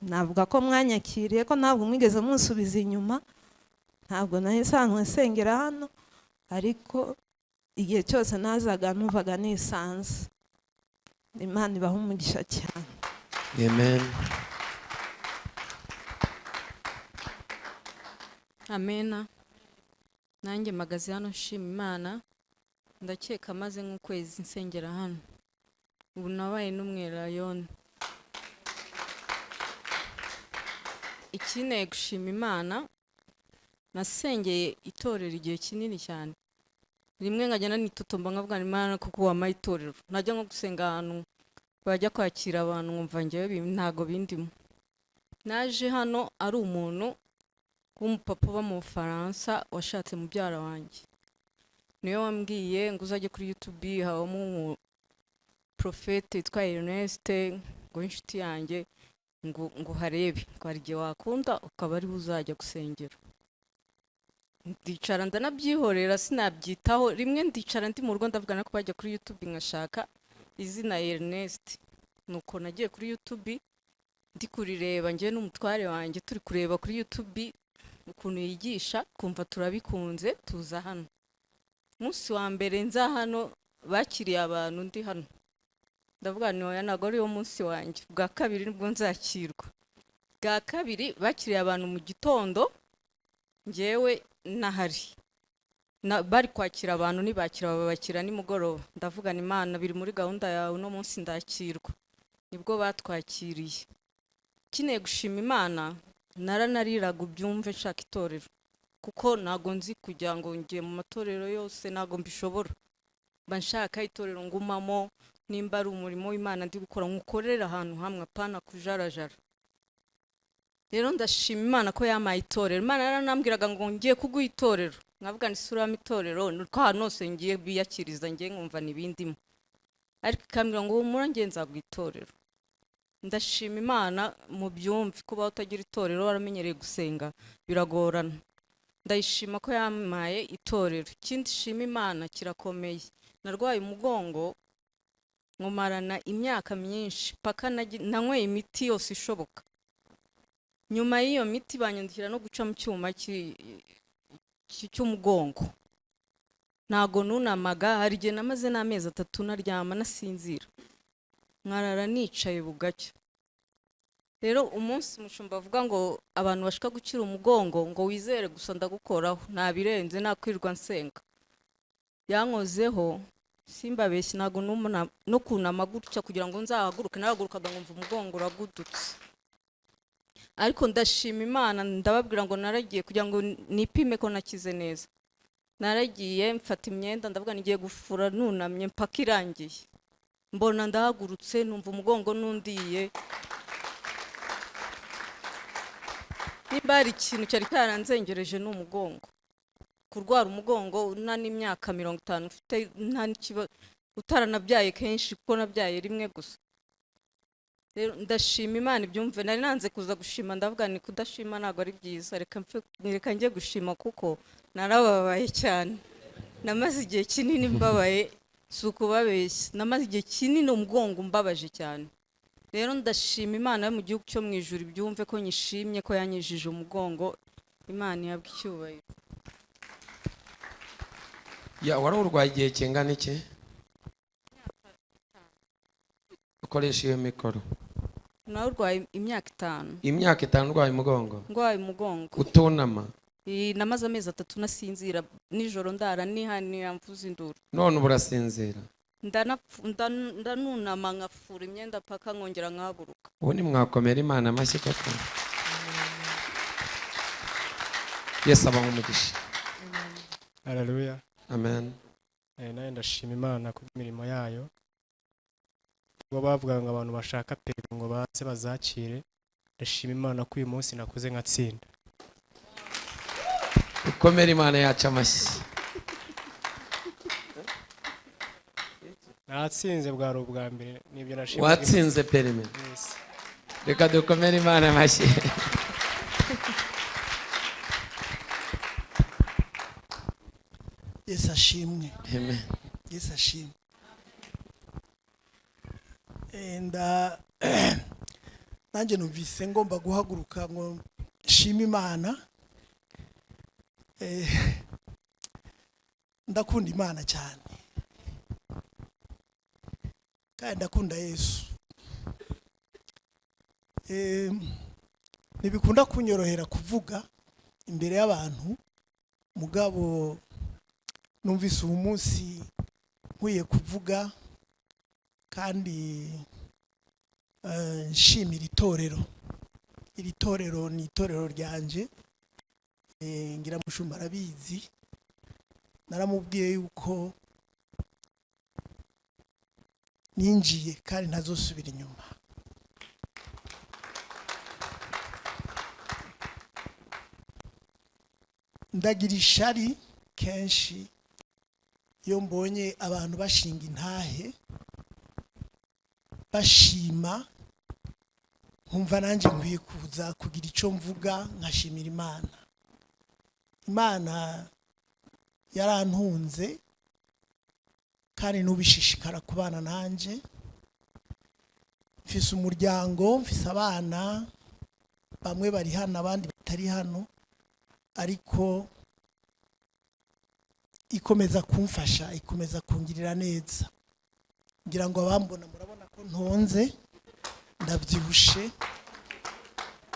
navuga ko mwanyakiriye, ko ntabwo mwigeze munsubiza inyuma. Ntabwo nari nsanzwe nsengera hano, ariko igihe cyose nazaga numvaga nisanze. Imana ibahe umugisha cyane. Amen. Amena. Nanjye mpagaze hano nshima Imana, ndakeka maze nk'ukwezi nsengera hano. Ubu nabaye n'umwerayoni. Ikineye gushima Imana, nasengeye itorero igihe kinini cyane. Rimwe nkajya nitutumba nkavuga Imana kuko wamaye itorero. Najya nko gusenga ahantu bajya kwakira abantu nkumva njyewe ntago bindimo. Naje hano ari umuntu w'umupapa uba mu Bufaransa washatse mubyara wanjye. Niyo wambwiye ngo uzajye kuri YouTube habamo profete yitwa Ernest ngo inshuti yanjye ngo harebe ko ari gihe wakunda ukaba ari uzajya gusengera. Ndicara ndanabyihorera sinabyitaho. Rimwe ndicara ndi mu rugo ndavugana ko bajya kuri YouTube nkashaka izina Ernest. Nuko nagiye kuri YouTube ndi kurireba njye n'umutware wanjye turi kureba kuri YouTube ukuntu yigisha, kumva turabikunze tuza hano. Umunsi wa mbere nza hano bakiriye abantu ndi hano. Ndavuga ni oya ntago ari yo munsi wanjye. Bwa kabiri nibwo nzakirwa. Bwa kabiri bakiriye abantu mu gitondo, njyewe nahari. Bari kwakira abantu nibakira babakira nimugoroba. Ndavuga ni Imana biri muri gahunda yawe no munsi ndakirwa. Nibwo batwakiriye. Kineye gushima Imana, naranariraga ubyumve nshaka itorero. Kuko nago nzi kujya ngo ngiye mu matorero yose nago mbishobora. Banshaka itorero ngumamo, nimba ari umurimo w'Imana ndi gukora nkukorera ahantu hamwe apana kujarajara. Rero ndashima Imana ko yamaye itorero. Imana yaranambwiraga ngo ngiye kuguha itorero. Nkavuga ni surama itorero nuko ahantu hose ngiye biyakiriza ngiye nkumva nibindimo. Ariko ikambwira ngo umura ngenza itorero. Ndashima Imana mu byumve kuba utagira itorero waramenyereye gusenga biragorana. Ndayishima ko yamaye itorero. Ikindi shima Imana kirakomeye. Narwaye umugongo nkumarana imyaka myinshi paka nanyweye imiti yose ishoboka. Nyuma y'iyo miti banyandikira no guca mu cyuma cy'umugongo. Ntago nunamaga, hari igihe namaze n'amezi 3 naryama nasinzira. Nkarara nicaye bugacya. Rero umunsi mushumba avuga ngo abantu bashaka gukira umugongo ngo wizere gusa ndagukoraho, nabirenze nakwirwa nsenga. Yankozeho simbabeshye ntago no kunama gutya kugira ngo nzahaguruke, naragurukaga nkumva umugongo uragudutse. Ariko ndashima Imana, ndababwira ngo naragiye kugira ngo nipime ko nakize neza. Naragiye mfata imyenda ndavuga nigiye gufura nunamye mpaka irangiye. Mbona ndahagurutse numva umugongo nundiye. Nimba ari ikintu cyari cyaranzengereje n'umugongo. Kurwara umugongo n'imyaka 50 ufite nta nikiba utaranabyaye kenshi kuko nabyaye rimwe gusa. Rero ndashima Imana ibyumve. Nari nanze kuza gushima ndavuga ni kudashima ntago ari byiza. Reka njye gushima kuko narababaye cyane. Namaze igihe kinini mbabaye suko babeshye. Namaze igihe kinini umugongo mbabaje cyane. Rero ndashima Imana mu gihugu cyo mu ijuru ibyumve ko nyishimye ko yanyijije umugongo. Imana yabwe icyubahiro. Ya wari urwaye igihe kingana iki? Ukoresha iyo mikoro. Narwaye imyaka 5. Imyaka 5 urwaye umugongo? Ndwaye umugongo. Utunama? Namaze amezi 3 nasinzira nijoro ndara nihanira mvuza induru. None burasinzira? Ndanunama nkafura imyenda paka nkongera nkahaguruka. Ubu ni mwakomera Imana amashyi koko. Yesu abaho umugisha. Haleluya. Amen. Naye ndashima Imana ku mirimo yayo. ngo bavuga ngo abantu bashaka perime ngo baze bazakire. Ndashima Imana ko uyu munsi nakuze nkatsinda. ukomere Imana yacu amashyi. Natsinze bwari ubwa mbere nibyo nashimye. Watsinze perime. Yes. Reka dukomere Imana amashyi. Yesu ashimwe. Amen. Yesu ashimwe. Nanjye numvise ngomba guhaguruka ngo nshime Imana. Ndakunda Imana cyane. Kandi ndakunda Yesu. Ntibikunda kunyorohera kuvuga imbere y'abantu, mugabo numvise uyu munsi nkwiye kuvuga kandi nshimira itorero. Iri torero ni itorero ryanje, ngira mushumba arabizi. Naramubwiye yuko ninjiye kandi ntazosubira inyuma. Ndagira ishari kenshi iyo mbonye abantu bashinga intahe bashima, nkumva nanjye nkwiye kuza kugira icyo mvuga nkashimira Imana. Imana yarantunze kandi n'ubishishikara kubana nanjye. Mfise umuryango, mfise abana, bamwe bari hano abandi batari hano, ariko ikomeza kumfasha, ikomeza kungirira neza. Ngira ngo abambona murabona ko ntonze, ndabyibushe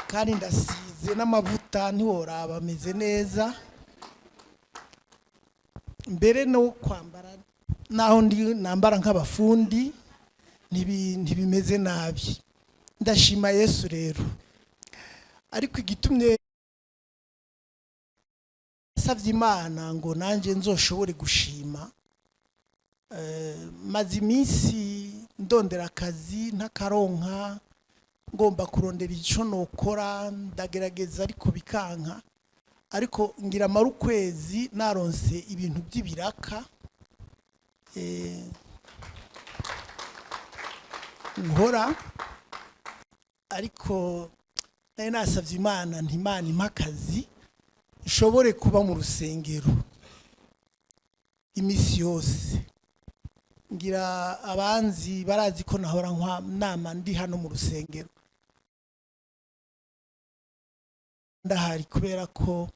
kandi ndasize n'amavuta ntiworaba ameze neza. Mbere no kwambara naho ndi nambara nk'abafundi ntibimeze nabi. Ndashima Yesu rero. Ariko igitumye savye Imana ngo nanje nzoshobore gushima, maze iminsi ndondera akazi ntakaronka, ngomba kurondera icyo nokora, ndagerageza ariko bikanka. Ariko ngira amara ukwezi naronse ibintu by'ibiraka, nkora. Ariko nari nasavye Imana nti Imana impa akazi nshobore kuba mu rusengero imisi yose. Ngira abanzi barazi ko nahora nama ndi hano mu rusengero, ndahari kubera ko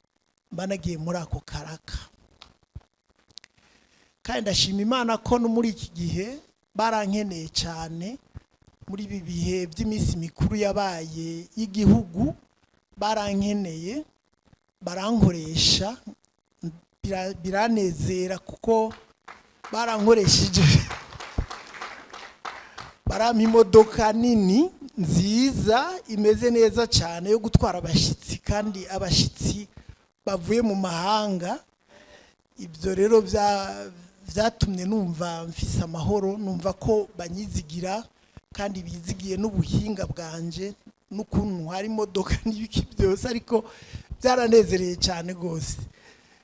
mba nagiye muri ako karaka. Kandi ndashima Imana ko no muri iki gihe barankeneye cyane. Muri ibi bihe by'iminsi mikuru yabaye y'igihugu barankeneye, barankoresha, biranezera kuko barankoresheje. Barampa imodoka nini nziza imeze neza cyane yo gutwara abashyitsi, kandi abashyitsi bavuye mu mahanga. Ibyo rero byatumye numva mfise amahoro, numva ko banyizigira kandi bizigiye n'ubuhinga bwanje n'ukuntu hari imodoka n'ibiki byose. Ariko byaranezereye cyane gose.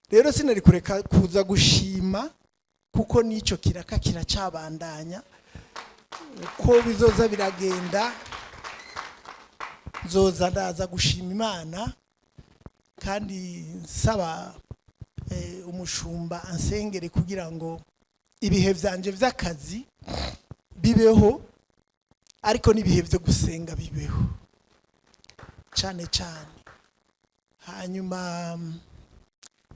Rero sinari kureka kuza gushima kuko n'icyo kiraka kiracabandanya. Uko bizoza biragenda nzoza ndaza gushima Imana, kandi nsaba umushumba ansengere kugira ngo ibihe byanje by'akazi bibeho, ariko n'ibihe byo gusenga bibeho cyane cyane. Hanyuma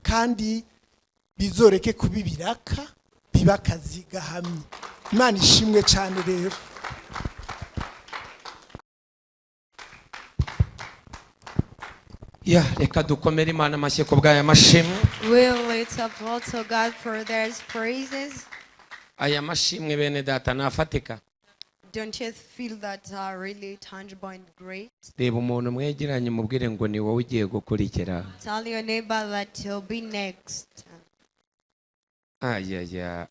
kandi bizoreke kuba ibiraka, biba akazi gahamye. Imana ishimwe cyane rero. Reka dukomere Imana amashyi ku bw'aya mashimwe. We'll lift up also God for their praises. Aya mashimwe bene data nafatika. Don't you feel that are really tangible and great? Reba umuntu mwegeranye mubwire ngo ni wowe ugiye gukurikira. Tell your neighbor that he'll be next.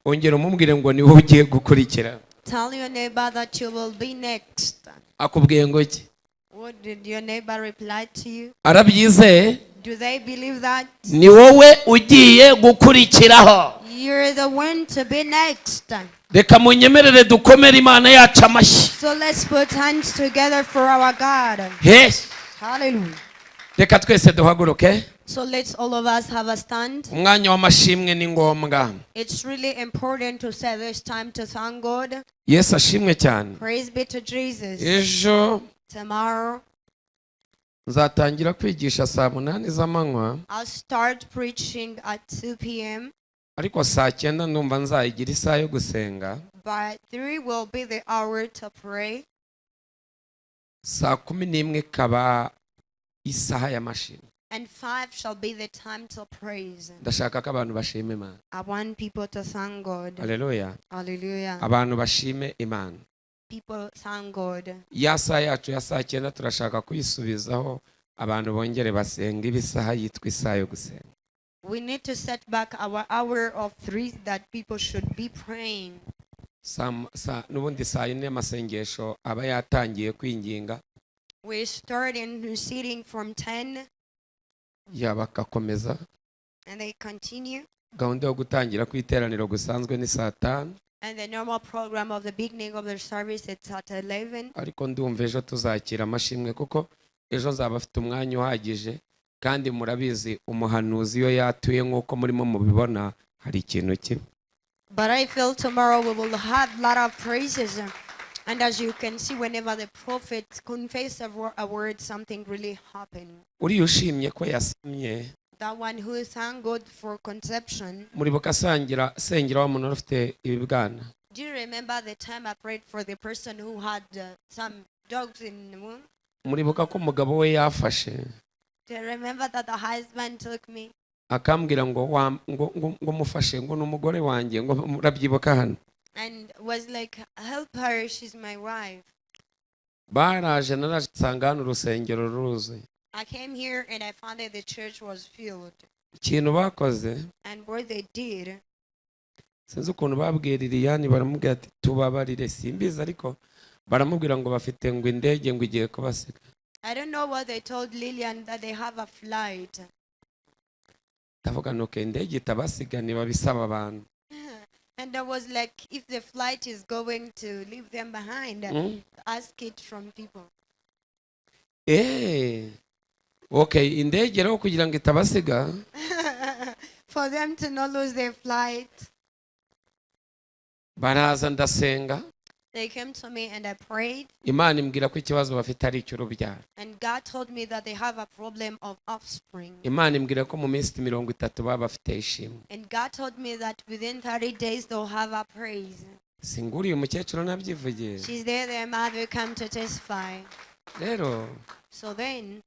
Ongera umubwire ngo ni wowe ugiye gukurikira. Tell your neighbor that you will be next. akubwiye ngo iki? What did your neighbor reply to you? Arabyizeye? Do they believe that? Ni wowe ugiye gukurikiraho. You're the one to be next. Reka munyemerere dukomere Imana yacu amashyi. So let's put hands together for our God. Yes. Hallelujah. Reka twese duhaguruke. So let's all of us have a stand. Umwanya w'amashimwe ni ngombwa. It's really important to say this time to thank God. Yesu ashimwe cyane. Praise be to Jesus. Ejo Tomorrow nzatangira kwigisha saa 8 z'amanywa, I'll start preaching at 2 p.m. ariko saa 9 ndumva nzayigira isaha yo gusenga. By 3 will be the hour to pray. Saa 11 ikaba isaha y'amashimwe. And 5 shall be the time to praise. Ndashaka ko abantu bashima Imana. I want people to thank God. Haleluya. Hallelujah. Abantu bashime Imana. People thank God. Ya saa yacu ya saa 9 turashaka kuyisubizaho, abantu bongere basenga ibisaha yitwa isaha yo gusenga. We need to set back our hour of 3 that people should be praying. Nubundi saa 4 amasengesho aba yatangiye kwinginga. We start interceding from 10 Bakakomeza. and they continue. Gahunda yo gutangira kwiteraniro gusanzwe ni saa 5. And the normal program of the beginning of the service it's at 11. Ariko ndumva ejo tuzakira amashimwe kuko ejo nzaba afite umwanya uhagije, kandi murabizi umuhanuzi iyo yatuye nk'uko murimo mubibona hari ikintu kimwe. But I feel tomorrow we will have a lot of praises. And as you can see, whenever the prophet confesses a word, something really happened. Uriya ushimye ko yasamye, That one who thank God for conception. muribuka sengera wa muntu ufite ibibwana. Do you remember the time I prayed for the person who had some dogs in the womb? Muribuka ko umugabo we yafashe Do you remember that the husband took me? akambwira ngo mufashe ngo n'umugore wanjye, ngo murabyibuka hano. And was like, help her, she's my wife. Baraje naraje nsanga hano urusengero ruzuye. I came here and I found that the church was filled. Ikintu bakoze, And what they did, sinzi ukuntu babwira Liliane, baramubwira ati tubabarire, simbizi ariko baramubwira ngo bafite ngo indege ngo igiye kubasiga. I don't know what they told Lillian, that they have a flight. Ndavuga nuko indege itabasiga ntibabisaba abantu. And I was like, if the flight is going to leave them behind, ask it from people. Okay, indege rero kugira ngo itabasiga, For them to not lose their flight. baraza ndasenga. They came to me and I prayed. Imana imbwira ko ikibazo bafite ari icy'urubyaro. And God told me that they have a problem of offspring. Imana imbwira ko mu minsi 30 baba bafite ishimwe. And God told me that within 30 days they'll have a praise. Singuriye umukecuru nabyivugiye. She's there, their mother come to testify. Rero So then,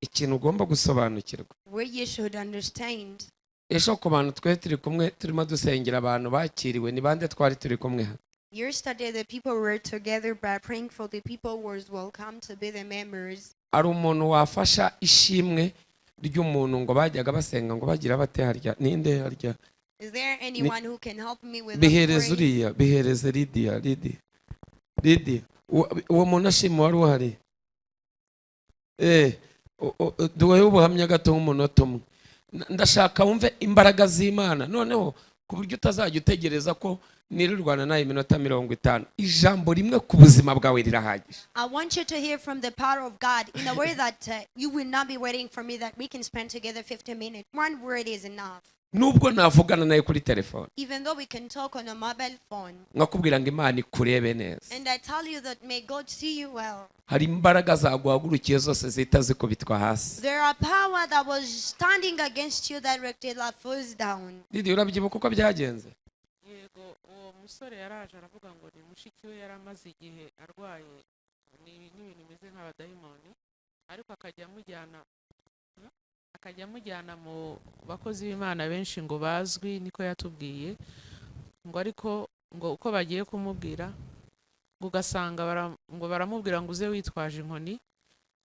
ikintu ugomba gusobanukirwa, what you should understand, ejo ku bantu twe turi kumwe turimo dusengera abantu bakiriwe, ni bande twari turi kumwe hano? yesterday the people were together by praying for the people who was welcome to be the members. Ari umuntu wafasha ishimwe ry'umuntu ngo bajyaga basenga ngo bagira bate harya ninde harya? Is there anyone who can help me with Bihereze the praise? uriya, bihereze Lydia. Uwo muntu ashima wari uhari. Duhe ubuhamya gato nk'umunota umwe. Ndashaka wumve imbaraga z'Imana, noneho ku buryo utazajya utegereza ko nirirwana nayo iminota 50. Ijambo rimwe ku buzima bwawe rirahagije. I want you to hear from the power of God in a way that you will not be waiting for me, that we can spend together 50 minutes. One word is enough. Nubwo navugana nayo kuri telefone, Even though we can talk on a mobile phone. nkakubwira ngo Imana ikurebe neza. And I tell you that may God see you well. Hari imbaraga zaguhagurukiye zose zihita zikubitwa hasi. There are power that was standing against you directed that falls down. Lydia, urabyibuka uko byagenze? Yego, uwo musore yaraje aravuga ngo ni mushiki we yaramaze igihe arwaye n'ibintu bimeze nk'abadayimoni, ariko akajya amujyana mu bakozi b'Imana benshi ngo bazwi, niko yatubwiye, ngo ariko ngo uko bagiye kumubwira ngo ugasanga ngo baramubwira ngo uze witwaje inkoni,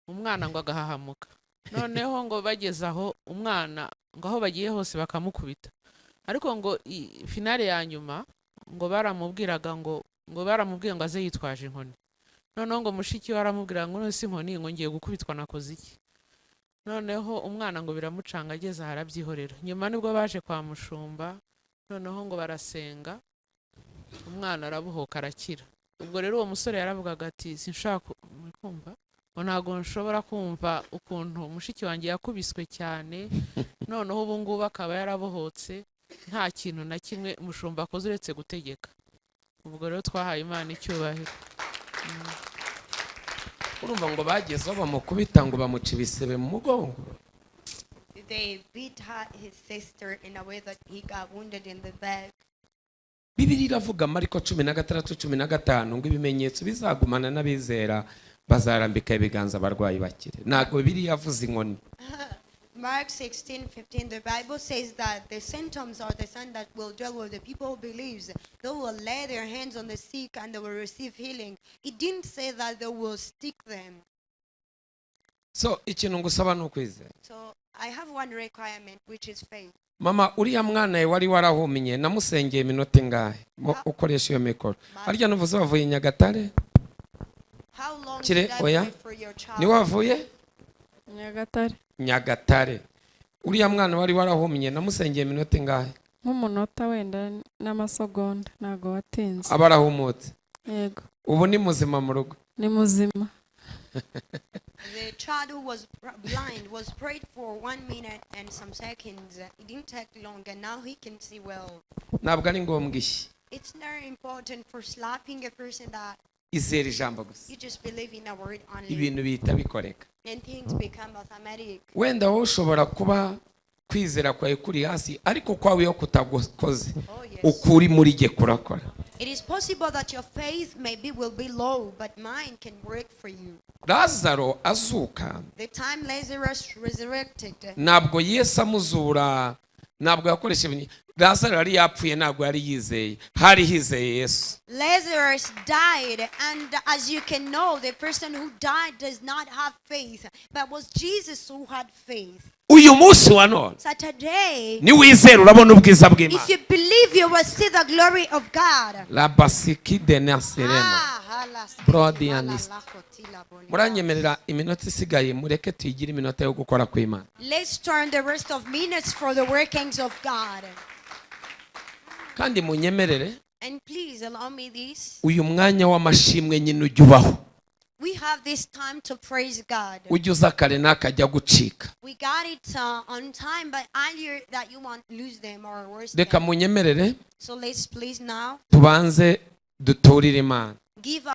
umwana ngo agahahamuka. Noneho ngo bageze aho umwana ngo aho bagiye hose bakamukubita, ariko ngo finale ya nyuma ngo baramubwiraga ngo ngo baramubwiye ngo aze yitwaje inkoni. Noneho ngo mushiki we aramubwira ngo none si inkoni, ngo ngiye gukubitwa nakoze iki? Noneho umwana ngo biramucanga, ageze aha arabyihorera. Nyuma nibwo baje kwa mushumba, noneho ngo barasenga, umwana arabuhoka arakira. Ubwo rero uwo musore yaravugaga ati sinshaka kumva, ngo ntabwo nshobora kumva ukuntu mushiki wanjye yakubiswe cyane, noneho ubu ngubu akaba yarabohotse nta kintu na kimwe mushumba akoze uretse gutegeka. Ubwo rero twahaye Imana icyubahiro. urumva ngo bagezeho bamukubita ngo bamuca ibisebe mu mugongo. They beat his sister in a way that he got wounded in the back. Bibiri iravuga Mariko 16:15 ngo ibimenyetso bizagumana n'abizera bazarambika ibiganza abarwayi bakire. Ntabwo Bibiri yavuze inkoni. Mark 16:15, the Bible says that the symptoms are the sign that will dwell with the people who believes. They will lay their hands on the sick and they will receive healing. It didn't say that they will stick them. So ikintu ngusaba ni ukwizera. So I have one requirement, which is faith. Mama uriya mwana wari warahumye namusengeye iminota ingahe ukoresha iyo mikoro? Harya nuvuze wavuye Nyagatare? How long Kire did I oya pray for your child? ni wavuye Nyagatare. Nyagatare. Uriya mwana wari warahumye namusengeye iminota ingahe? Nk'umunota wenda n'amasegonda, ntago watinze. Abarahumutse. Yego. Ubu ni muzima mu rugo. Ni muzima. The child who was blind was prayed for 1 minute and some seconds. It didn't take long and now he can see well. Ntabwo ari ngombwa iki. It's very important for slapping a person that Izera ijambo gusa. you just believe in a word only Ibintu bihita bikoreka. and things become automatic. Wenda wowe ushobora kuba kwizera kwawe kuri hasi ariko kwawe yo kutagukoze. Oh yes. Ukuri muri jye kurakora. It is possible that your faith maybe will be low, but mine can work for you. Lazaro azuka. The time Lazarus resurrected, Ntabwo Yesu amuzura, ntabwo yakoresheje Lazaro yari yapfuye, ntabwo yari yizeye, hari hizeye Yesu. Lazarus died, and as you can know, the person who died does not have faith, but it was Jesus who had faith. Uyu munsi wa none So today, ni wizera urabona ubwiza bw'Imana. if you believe, you will see the glory of God. La basiki de naserema. halas- Brodianist. Muranyemerera iminota isigaye mureke tuyigire iminota yo gukora kw'Imana. Let's turn the rest of minutes for the workings of God. Kandi munyemerere And please allow me this. uyu mwanya w'amashimwe nyine ujya ubaho. We have this time to praise God. Ujya uza kare n'akajya gucika. We got it on time, but earlier that you want to lose them or worse. Reka munyemerere So let's please now tubanze duturire Imana. give